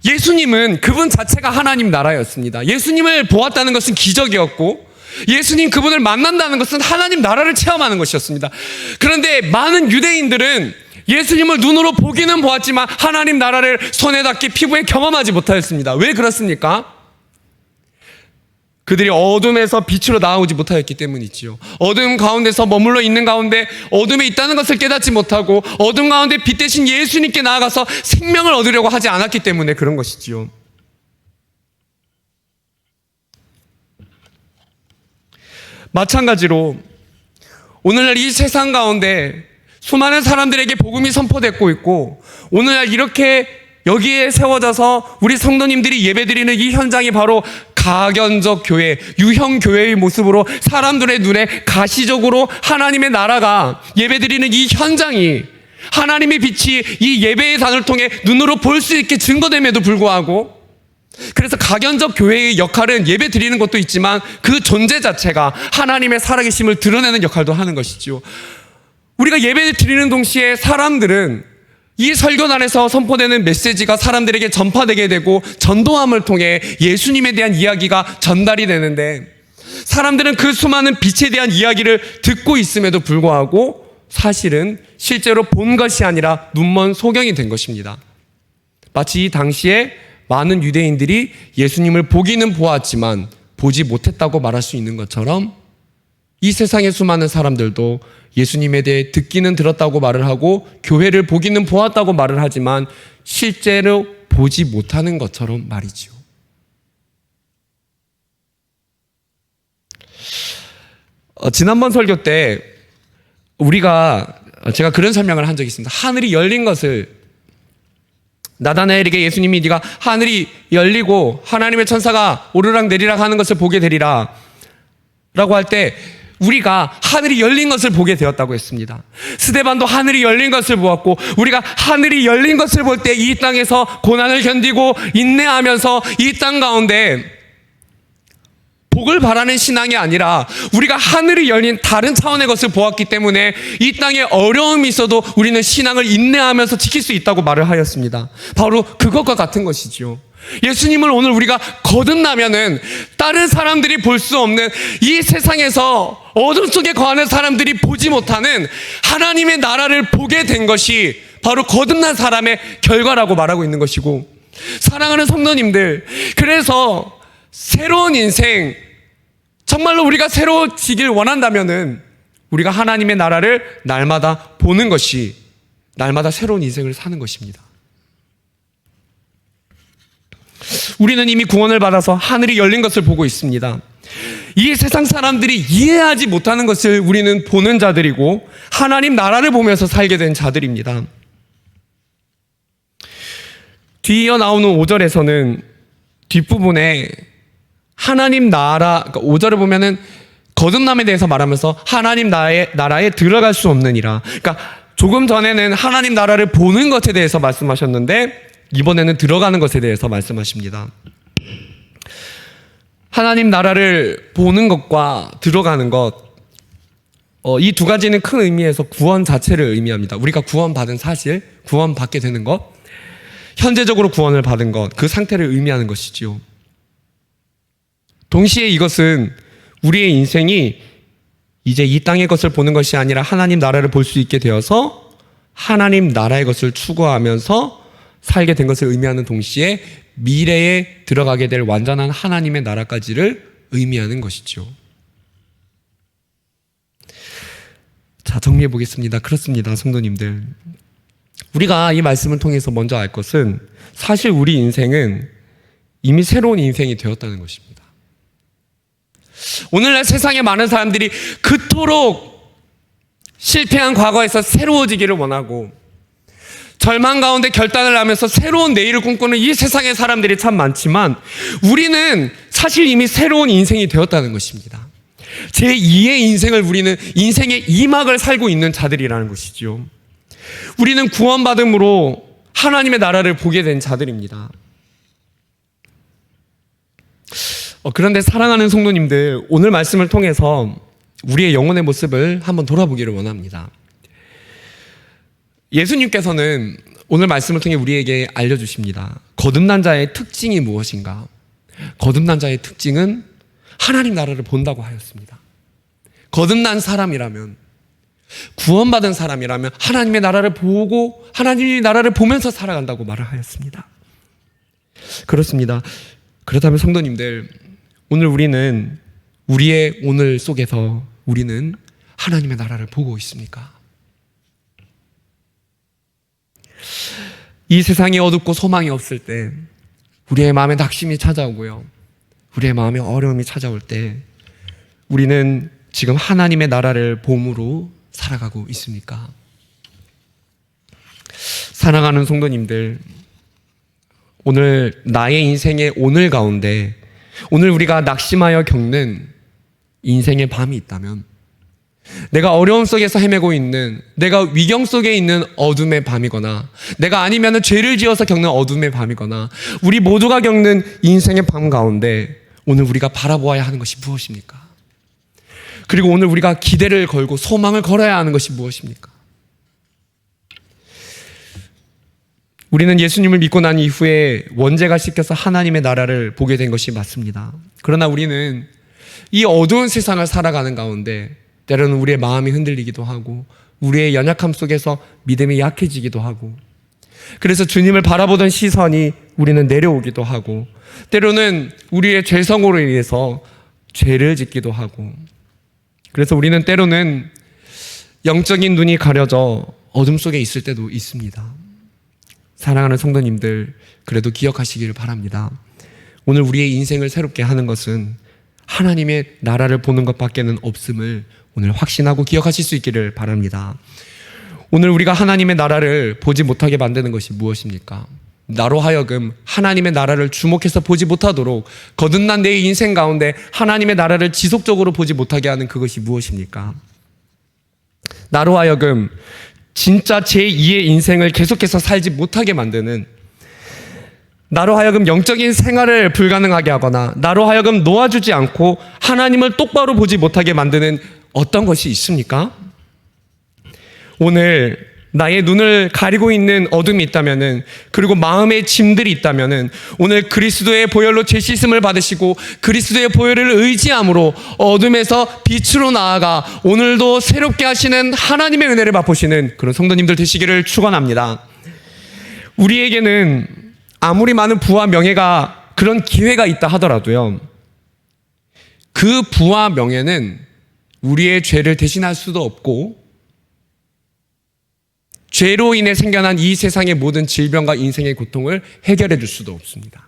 Speaker 2: 예수님은 그분 자체가 하나님 나라였습니다. 예수님을 보았다는 것은 기적이었고, 예수님 그분을 만난다는 것은 하나님 나라를 체험하는 것이었습니다. 그런데 많은 유대인들은 예수님을 눈으로 보기는 보았지만 하나님 나라를 손에 닿게 피부에 경험하지 못하였습니다. 왜 그렇습니까? 그들이 어둠에서 빛으로 나오지 못하였기 때문이지요. 어둠 가운데서 머물러 있는 가운데 어둠에 있다는 것을 깨닫지 못하고, 어둠 가운데 빛 대신 예수님께 나아가서 생명을 얻으려고 하지 않았기 때문에 그런 것이지요. 마찬가지로 오늘날 이 세상 가운데 수많은 사람들에게 복음이 선포되고 있고, 오늘날 이렇게 여기에 세워져서 우리 성도님들이 예배드리는 이 현장이 바로 가견적 교회, 유형 교회의 모습으로 사람들의 눈에 가시적으로 하나님의 나라가 예배드리는 이 현장이, 하나님의 빛이 이 예배의 단을 통해 눈으로 볼 수 있게 증거됨에도 불구하고, 그래서 가견적 교회의 역할은 예배 드리는 것도 있지만 그 존재 자체가 하나님의 살아계심을 드러내는 역할도 하는 것이죠. 우리가 예배 드리는 동시에 사람들은 이 설교단에서 선포되는 메시지가 사람들에게 전파되게 되고, 전도함을 통해 예수님에 대한 이야기가 전달이 되는데, 사람들은 그 수많은 빛에 대한 이야기를 듣고 있음에도 불구하고 사실은 실제로 본 것이 아니라 눈먼 소경이 된 것입니다. 마치 이 당시에 많은 유대인들이 예수님을 보기는 보았지만 보지 못했다고 말할 수 있는 것처럼, 이 세상의 수많은 사람들도 예수님에 대해 듣기는 들었다고 말을 하고 교회를 보기는 보았다고 말을 하지만 실제로 보지 못하는 것처럼 말이죠. 지난번 설교 때 우리가 제가 그런 설명을 한 적이 있습니다. 하늘이 열린 것을, 나다나엘에게 예수님이 네가 하늘이 열리고 하나님의 천사가 오르락 내리락 하는 것을 보게 되리라 라고 할 때 우리가 하늘이 열린 것을 보게 되었다고 했습니다. 스데반도 하늘이 열린 것을 보았고, 우리가 하늘이 열린 것을 볼 때 이 땅에서 고난을 견디고 인내하면서 이 땅 가운데 복을 바라는 신앙이 아니라 우리가 하늘이 열린 다른 차원의 것을 보았기 때문에 이 땅에 어려움이 있어도 우리는 신앙을 인내하면서 지킬 수 있다고 말을 하였습니다. 바로 그것과 같은 것이지요. 예수님을 오늘 우리가 거듭나면은 다른 사람들이 볼 수 없는 이 세상에서 어둠 속에 거하는 사람들이 보지 못하는 하나님의 나라를 보게 된 것이 바로 거듭난 사람의 결과라고 말하고 있는 것이고, 사랑하는 성도님들, 그래서 새로운 인생, 정말로 우리가 새로워지길 원한다면은 우리가 하나님의 나라를 날마다 보는 것이, 날마다 새로운 인생을 사는 것입니다. 우리는 이미 구원을 받아서 하늘이 열린 것을 보고 있습니다. 이 세상 사람들이 이해하지 못하는 것을 우리는 보는 자들이고 하나님 나라를 보면서 살게 된 자들입니다. 뒤이어 나오는 5절에서는 뒷부분에 하나님 나라, 그러니까 5절을 보면은 거듭남에 대해서 말하면서 하나님 나라에 들어갈 수 없느니라. 그러니까 조금 전에는 하나님 나라를 보는 것에 대해서 말씀하셨는데 이번에는 들어가는 것에 대해서 말씀하십니다. 하나님 나라를 보는 것과 들어가는 것, 이 두 가지는 큰 의미에서 구원 자체를 의미합니다. 우리가 구원받은 사실, 구원받게 되는 것, 현재적으로 구원을 받은 것, 그 상태를 의미하는 것이지요. 동시에 이것은 우리의 인생이 이제 이 땅의 것을 보는 것이 아니라 하나님 나라를 볼 수 있게 되어서 하나님 나라의 것을 추구하면서 살게 된 것을 의미하는 동시에 미래에 들어가게 될 완전한 하나님의 나라까지를 의미하는 것이죠. 자, 정리해 보겠습니다. 그렇습니다, 성도님들. 우리가 이 말씀을 통해서 먼저 알 것은 사실 우리 인생은 이미 새로운 인생이 되었다는 것입니다. 오늘날 세상에 많은 사람들이 그토록 실패한 과거에서 새로워지기를 원하고 절망 가운데 결단을 하면서 새로운 내일을 꿈꾸는 이 세상의 사람들이 참 많지만 우리는 사실 이미 새로운 인생이 되었다는 것입니다. 제2의 인생을, 우리는 인생의 2막을 살고 있는 자들이라는 것이죠. 우리는 구원받음으로 하나님의 나라를 보게 된 자들입니다. 그런데 사랑하는 성도님들, 오늘 말씀을 통해서 우리의 영혼의 모습을 한번 돌아보기를 원합니다. 예수님께서는 오늘 말씀을 통해 우리에게 알려주십니다. 거듭난 자의 특징이 무엇인가? 거듭난 자의 특징은 하나님 나라를 본다고 하였습니다. 거듭난 사람이라면, 구원받은 사람이라면 하나님의 나라를 보고 하나님의 나라를 보면서 살아간다고 말을 하였습니다. 그렇습니다. 그렇다면 성도님들, 오늘 우리는 우리의 오늘 속에서 우리는 하나님의 나라를 보고 있습니까? 이 세상이 어둡고 소망이 없을 때, 우리의 마음에 낙심이 찾아오고요, 우리의 마음에 어려움이 찾아올 때 우리는 지금 하나님의 나라를 봄으로 살아가고 있습니까? 사랑하는 성도님들, 오늘 나의 인생의 오늘 가운데 오늘 우리가 낙심하여 겪는 인생의 밤이 있다면, 내가 어려움 속에서 헤매고 있는, 내가 위경 속에 있는 어둠의 밤이거나, 내가 아니면 죄를 지어서 겪는 어둠의 밤이거나, 우리 모두가 겪는 인생의 밤 가운데 오늘 우리가 바라보아야 하는 것이 무엇입니까? 그리고 오늘 우리가 기대를 걸고 소망을 걸어야 하는 것이 무엇입니까? 우리는 예수님을 믿고 난 이후에 원죄가 씻겨서 하나님의 나라를 보게 된 것이 맞습니다. 그러나 우리는 이 어두운 세상을 살아가는 가운데 때로는 우리의 마음이 흔들리기도 하고 우리의 연약함 속에서 믿음이 약해지기도 하고, 그래서 주님을 바라보던 시선이 우리는 내려오기도 하고, 때로는 우리의 죄성으로 인해서 죄를 짓기도 하고, 그래서 우리는 때로는 영적인 눈이 가려져 어둠 속에 있을 때도 있습니다. 사랑하는 성도님들, 그래도 기억하시기를 바랍니다. 오늘 우리의 인생을 새롭게 하는 것은 하나님의 나라를 보는 것밖에는 없음을 오늘 확신하고 기억하실 수 있기를 바랍니다. 오늘 우리가 하나님의 나라를 보지 못하게 만드는 것이 무엇입니까? 나로 하여금 하나님의 나라를 주목해서 보지 못하도록 거듭난 내 인생 가운데 하나님의 나라를 지속적으로 보지 못하게 하는 그것이 무엇입니까? 나로 하여금 진짜 제2의 인생을 계속해서 살지 못하게 만드는, 나로 하여금 영적인 생활을 불가능하게 하거나 나로 하여금 놓아주지 않고 하나님을 똑바로 보지 못하게 만드는 어떤 것이 있습니까? 오늘 나의 눈을 가리고 있는 어둠이 있다면은, 그리고 마음의 짐들이 있다면은, 오늘 그리스도의 보혈로 죄 씻음을 받으시고 그리스도의 보혈을 의지함으로 어둠에서 빛으로 나아가 오늘도 새롭게 하시는 하나님의 은혜를 맛보시는 그런 성도님들 되시기를 축원합니다. 우리에게는 아무리 많은 부와 명예가, 그런 기회가 있다 하더라도요, 그 부와 명예는 우리의 죄를 대신할 수도 없고 죄로 인해 생겨난 이 세상의 모든 질병과 인생의 고통을 해결해 줄 수도 없습니다.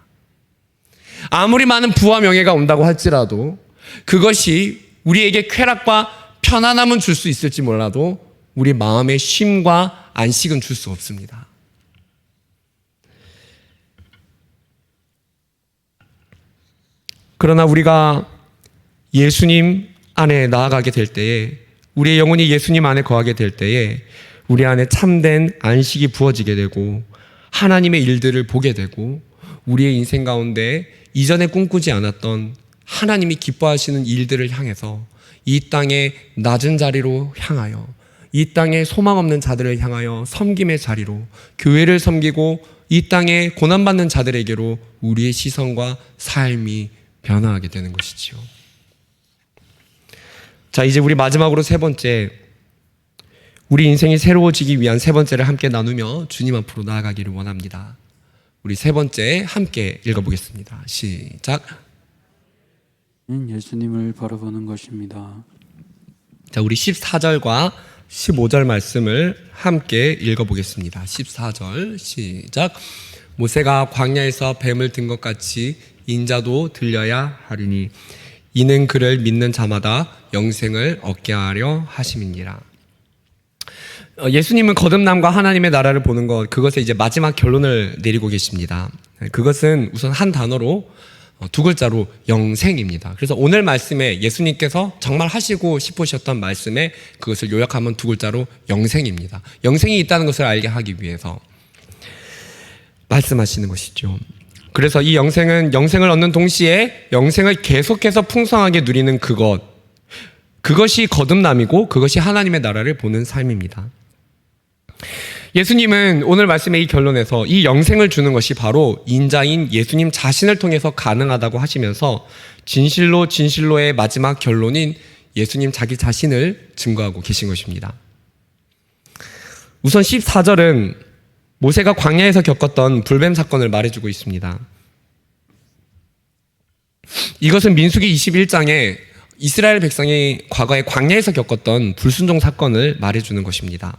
Speaker 2: 아무리 많은 부와 명예가 온다고 할지라도 그것이 우리에게 쾌락과 편안함은 줄 수 있을지 몰라도 우리 마음의 쉼과 안식은 줄 수 없습니다. 그러나 우리가 예수님 안에 나아가게 될 때에, 우리의 영혼이 예수님 안에 거하게 될 때에 우리 안에 참된 안식이 부어지게 되고 하나님의 일들을 보게 되고 우리의 인생 가운데 이전에 꿈꾸지 않았던 하나님이 기뻐하시는 일들을 향해서 이 땅의 낮은 자리로 향하여, 이 땅에 소망 없는 자들을 향하여 섬김의 자리로, 교회를 섬기고 이 땅에 고난받는 자들에게로 우리의 시선과 삶이 변화하게 되는 것이지요. 자, 이제 우리 마지막으로 세 번째, 우리 인생이 새로워지기 위한 세 번째를 함께 나누며 주님 앞으로 나아가기를 원합니다. 우리 세 번째 함께 읽어보겠습니다. 시작.
Speaker 1: 예수님을 바라보는 것입니다.
Speaker 2: 자, 우리 14절과 15절 말씀을 함께 읽어보겠습니다. 14절 시작. 모세가 광야에서 뱀을 든 것 같이 인자도 들려야 하리니 이는 그를 믿는 자마다 영생을 얻게 하려 하심이니라. 예수님은 거듭남과 하나님의 나라를 보는 것, 그것에 이제 마지막 결론을 내리고 계십니다. 그것은 우선 한 단어로, 두 글자로 영생입니다. 그래서 오늘 말씀에 예수님께서 정말 하시고 싶으셨던 말씀에 그것을 요약하면 두 글자로 영생입니다. 영생이 있다는 것을 알게 하기 위해서 말씀하시는 것이죠. 그래서 이 영생은 영생을 얻는 동시에 영생을 계속해서 풍성하게 누리는 그것이 거듭남이고 그것이 하나님의 나라를 보는 삶입니다. 예수님은 오늘 말씀의 이 결론에서 이 영생을 주는 것이 바로 인자인 예수님 자신을 통해서 가능하다고 하시면서 진실로 진실로의 마지막 결론인 예수님 자기 자신을 증거하고 계신 것입니다. 우선 14절은 모세가 광야에서 겪었던 불뱀 사건을 말해주고 있습니다. 이것은 민수기 21장에 이스라엘 백성이 과거에 광야에서 겪었던 불순종 사건을 말해주는 것입니다.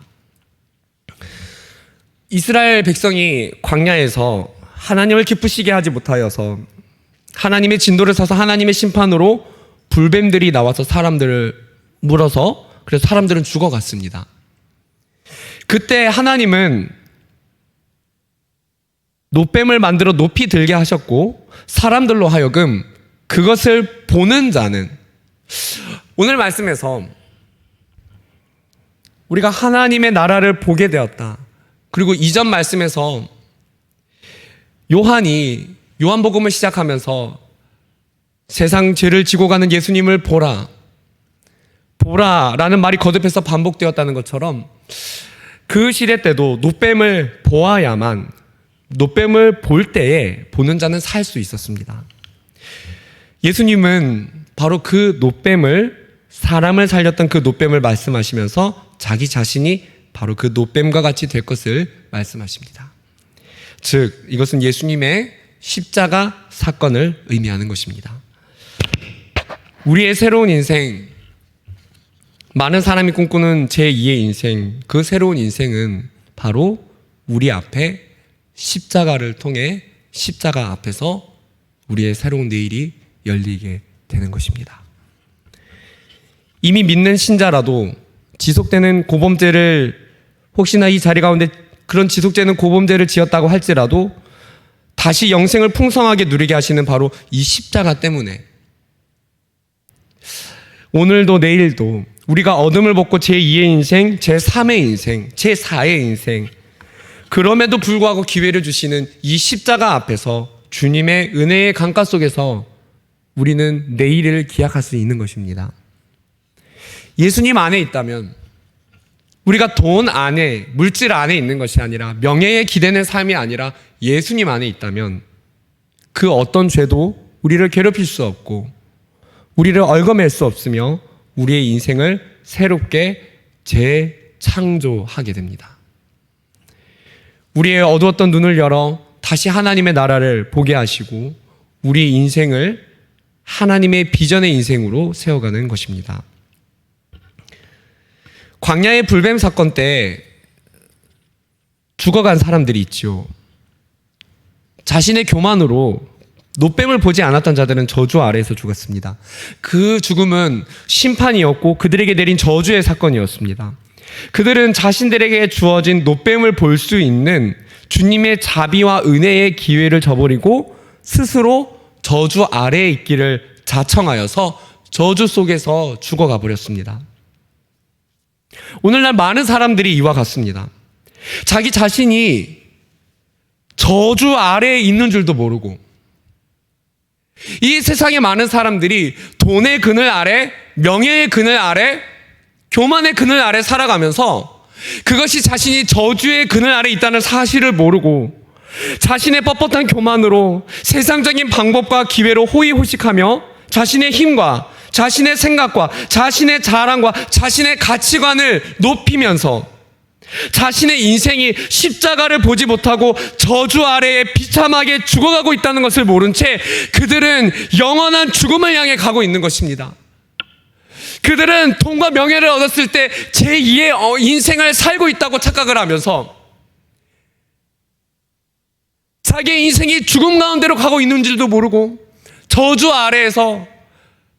Speaker 2: 이스라엘 백성이 광야에서 하나님을 기쁘시게 하지 못하여서 하나님의 진도를 서서 하나님의 심판으로 불뱀들이 나와서 사람들을 물어서, 그래서 사람들은 죽어갔습니다. 그때 하나님은 놋뱀을 만들어 높이 들게 하셨고 사람들로 하여금 그것을 보는 자는, 오늘 말씀에서 우리가 하나님의 나라를 보게 되었다. 그리고 이전 말씀에서 요한이 요한복음을 시작하면서 세상 죄를 지고 가는 예수님을 보라 라는 말이 거듭해서 반복되었다는 것처럼 그 시대 때도 놋뱀을 보아야만, 놋뱀을 볼 때에 보는 자는 살 수 있었습니다. 예수님은 바로 그 놋뱀을, 사람을 살렸던 그 놋뱀을 말씀하시면서 자기 자신이 바로 그 놋뱀과 같이 될 것을 말씀하십니다. 즉 이것은 예수님의 십자가 사건을 의미하는 것입니다. 우리의 새로운 인생, 많은 사람이 꿈꾸는 제2의 인생, 그 새로운 인생은 바로 우리 앞에 십자가를 통해 십자가 앞에서 우리의 새로운 내일이 열리게 되는 것입니다. 이미 믿는 신자라도 지속되는 고범죄를 혹시나 이 자리 가운데 그런 지속되는 고범죄를 지었다고 할지라도 다시 영생을 풍성하게 누리게 하시는 바로 이 십자가 때문에 오늘도 내일도 우리가 어둠을 벗고 제2의 인생, 제3의 인생, 제4의 인생, 그럼에도 불구하고 기회를 주시는 이 십자가 앞에서 주님의 은혜의 강가 속에서 우리는 내일을 기약할 수 있는 것입니다. 예수님 안에 있다면 우리가 돈 안에, 물질 안에 있는 것이 아니라, 명예에 기대는 삶이 아니라 예수님 안에 있다면 그 어떤 죄도 우리를 괴롭힐 수 없고 우리를 얽어맬 수 없으며 우리의 인생을 새롭게 재창조하게 됩니다. 우리의 어두웠던 눈을 열어 다시 하나님의 나라를 보게 하시고 우리 인생을 하나님의 비전의 인생으로 세워가는 것입니다. 광야의 불뱀 사건 때 죽어간 사람들이 있죠. 자신의 교만으로 노뱀을 보지 않았던 자들은 저주 아래에서 죽었습니다. 그 죽음은 심판이었고 그들에게 내린 저주의 사건이었습니다. 그들은 자신들에게 주어진 노뱀을 볼 수 있는 주님의 자비와 은혜의 기회를 저버리고 스스로 저주 아래에 있기를 자청하여서 저주 속에서 죽어가 버렸습니다. 오늘날 많은 사람들이 이와 같습니다. 자기 자신이 저주 아래에 있는 줄도 모르고 이 세상의 많은 사람들이 돈의 그늘 아래, 명예의 그늘 아래, 교만의 그늘 아래 살아가면서 그것이 자신이 저주의 그늘 아래 있다는 사실을 모르고 자신의 뻣뻣한 교만으로 세상적인 방법과 기회로 호의호식하며 자신의 힘과 자신의 생각과 자신의 자랑과 자신의 가치관을 높이면서 자신의 인생이 십자가를 보지 못하고 저주 아래에 비참하게 죽어가고 있다는 것을 모른 채 그들은 영원한 죽음을 향해 가고 있는 것입니다. 그들은 돈과 명예를 얻었을 때 제2의 인생을 살고 있다고 착각을 하면서 자기의 인생이 죽음 가운데로 가고 있는 줄도 모르고 저주 아래에서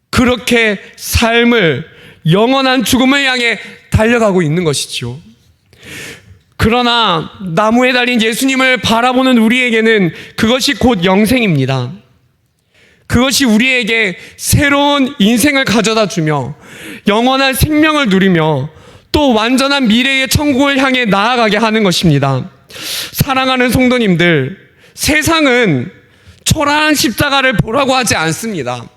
Speaker 2: 그렇게 삶을 영원한 죽음을 향해 달려가고 있는 것이죠. 그러나 나무에 달린 예수님을 바라보는 우리에게는 그것이 곧 영생입니다. 그것이 우리에게 새로운 인생을 가져다 주며 영원한 생명을 누리며 또 완전한 미래의 천국을 향해 나아가게 하는 것입니다. 사랑하는 성도님들, 세상은 초라한 십자가를 보라고 하지 않습니다.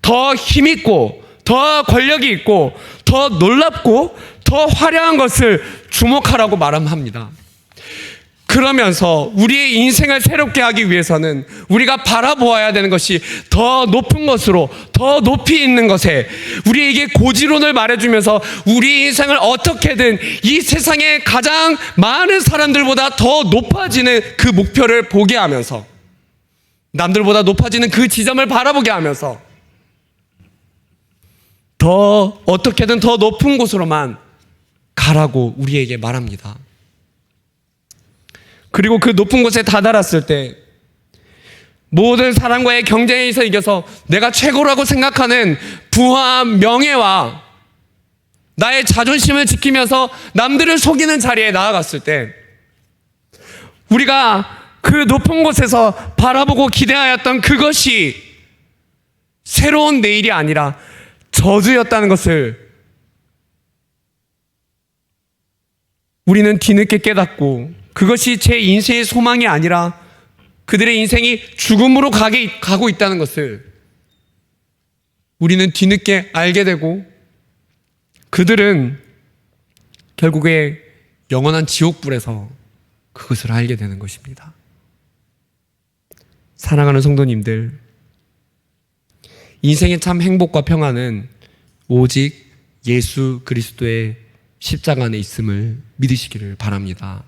Speaker 2: 더 힘있고 더 권력이 있고 더 놀랍고 더 화려한 것을 주목하라고 말합니다. 그러면서 우리의 인생을 새롭게 하기 위해서는 우리가 바라보아야 되는 것이 더 높은 것으로, 더 높이 있는 것에 우리에게 고지론을 말해주면서 우리 인생을 어떻게든 이 세상에 가장 많은 사람들보다 더 높아지는 그 목표를 보게 하면서 남들보다 높아지는 그 지점을 바라보게 하면서 더 어떻게든 더 높은 곳으로만 가라고 우리에게 말합니다. 그리고 그 높은 곳에 다다랐을 때 모든 사람과의 경쟁에서 이겨서 내가 최고라고 생각하는 부와 명예와 나의 자존심을 지키면서 남들을 속이는 자리에 나아갔을 때 우리가 그 높은 곳에서 바라보고 기대하였던 그것이 새로운 내일이 아니라 저주였다는 것을 우리는 뒤늦게 깨닫고 그것이 제 인생의 소망이 아니라 그들의 인생이 죽음으로 가고 있다는 것을 우리는 뒤늦게 알게 되고 그들은 결국에 영원한 지옥불에서 그것을 알게 되는 것입니다. 사랑하는 성도님들, 인생의 참 행복과 평안은 오직 예수 그리스도의 십자가 안에 있음을 믿으시기를 바랍니다.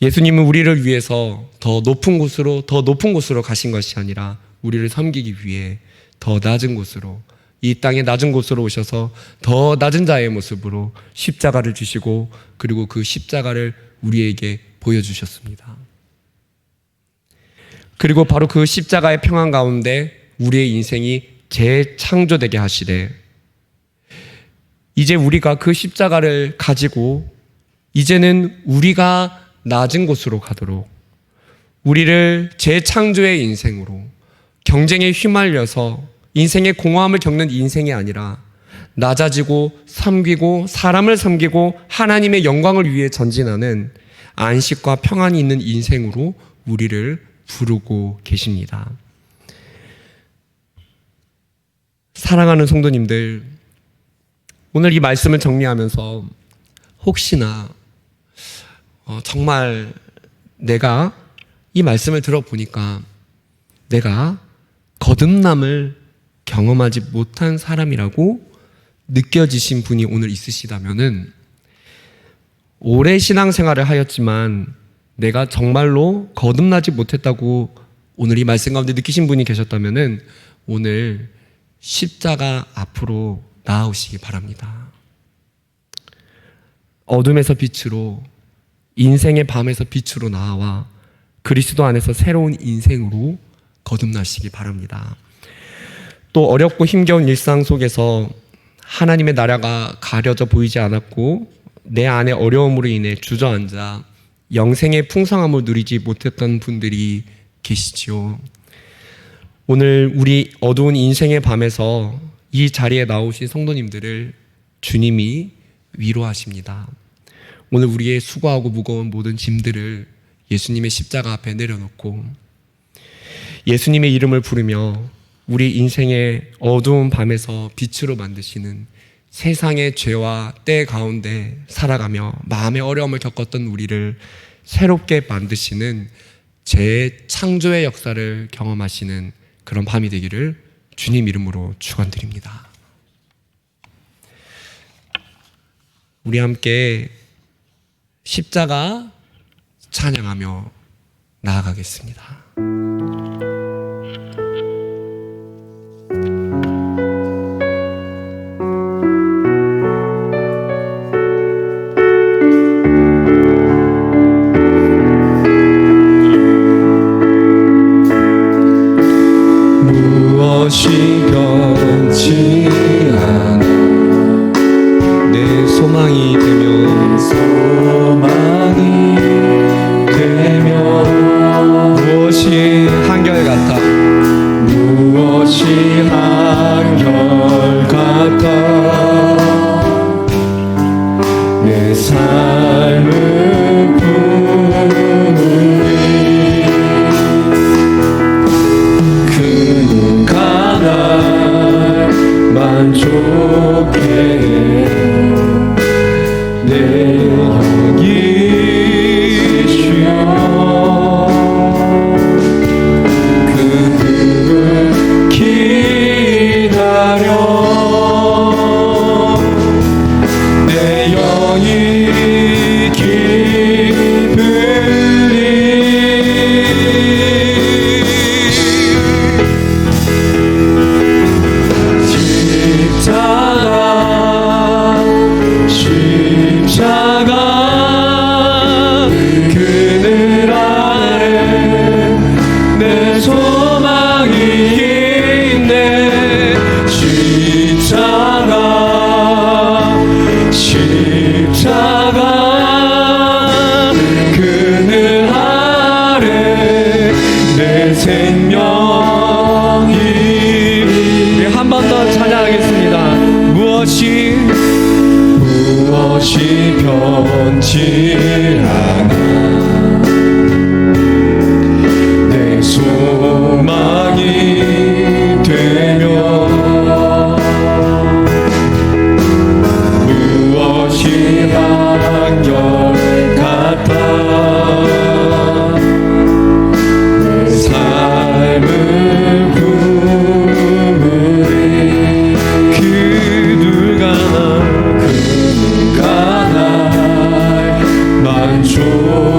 Speaker 2: 예수님은 우리를 위해서 더 높은 곳으로 가신 것이 아니라 우리를 섬기기 위해 더 낮은 곳으로, 이 땅의 낮은 곳으로 오셔서 더 낮은 자의 모습으로 십자가를 주시고 그리고 그 십자가를 우리에게 보여주셨습니다. 그리고 바로 그 십자가의 평안 가운데 우리의 인생이 재창조되게 하시되 이제 우리가 그 십자가를 가지고 이제는 우리가 낮은 곳으로 가도록 우리를 재창조의 인생으로 경쟁에 휘말려서 인생의 공허함을 겪는 인생이 아니라 낮아지고 섬기고 사람을 섬기고 하나님의 영광을 위해 전진하는 안식과 평안이 있는 인생으로 우리를 부르고 계십니다. 사랑하는 성도님들, 오늘 이 말씀을 정리하면서 혹시나 정말 내가 이 말씀을 들어보니까 내가 거듭남을 경험하지 못한 사람이라고 느껴지신 분이 오늘 있으시다면은 오래 신앙생활을 하였지만 내가 정말로 거듭나지 못했다고 오늘 이 말씀 가운데 느끼신 분이 계셨다면은 오늘 십자가 앞으로 나아오시기 바랍니다. 어둠에서 빛으로, 인생의 밤에서 빛으로 나와 그리스도 안에서 새로운 인생으로 거듭나시기 바랍니다. 또 어렵고 힘겨운 일상 속에서 하나님의 나라가 가려져 보이지 않았고 내 안의 어려움으로 인해 주저앉아 영생의 풍성함을 누리지 못했던 분들이 계시지요. 오늘 우리 어두운 인생의 밤에서 이 자리에 나오신 성도님들을 주님이 위로하십니다. 오늘 우리의 수고하고 무거운 모든 짐들을 예수님의 십자가 앞에 내려놓고 예수님의 이름을 부르며 우리 인생의 어두운 밤에서 빛으로 만드시는 세상의 죄와 때 가운데 살아가며 마음의 어려움을 겪었던 우리를 새롭게 만드시는 재창조의 역사를 경험하시는 그런 밤이 되기를 주님 이름으로 축원드립니다. 우리 함께 십자가 찬양하며 나아가겠습니다.
Speaker 4: 무엇이 변치 않아
Speaker 2: 내 소망이 되면 무엇이 한결같아
Speaker 4: 무엇이 한결같아 내 삶을 부르리 그 누가 날 만족해 내 무엇이 변치 않아 내 소망이 되며 무엇이 한결같아 내 삶을 부르리 그 누가 날 만족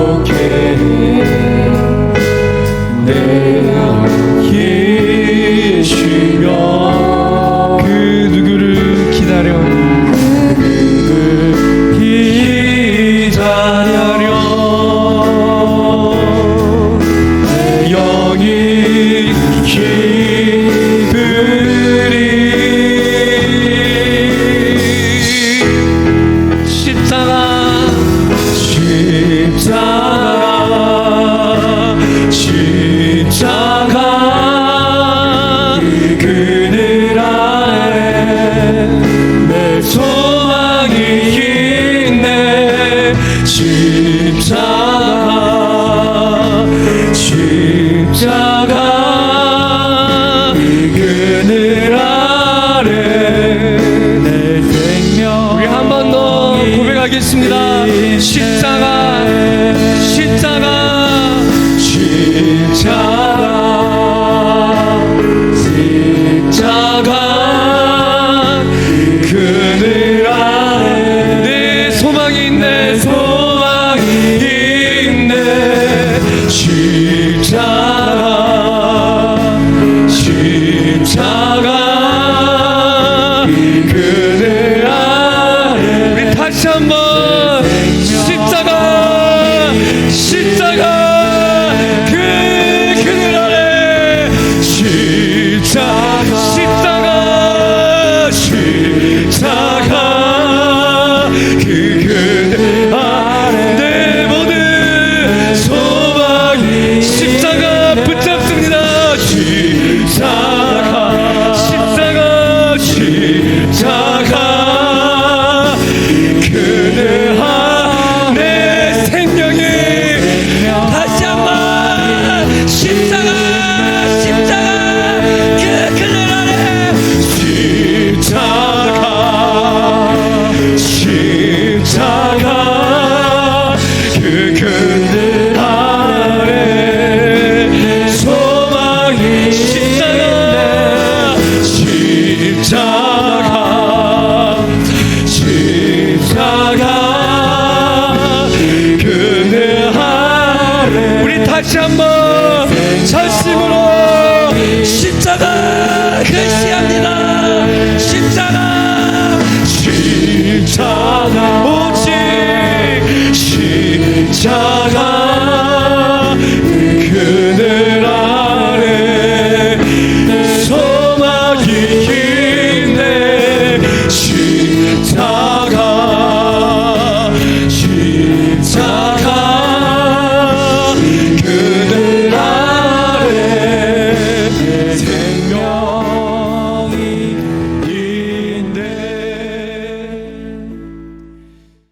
Speaker 4: 내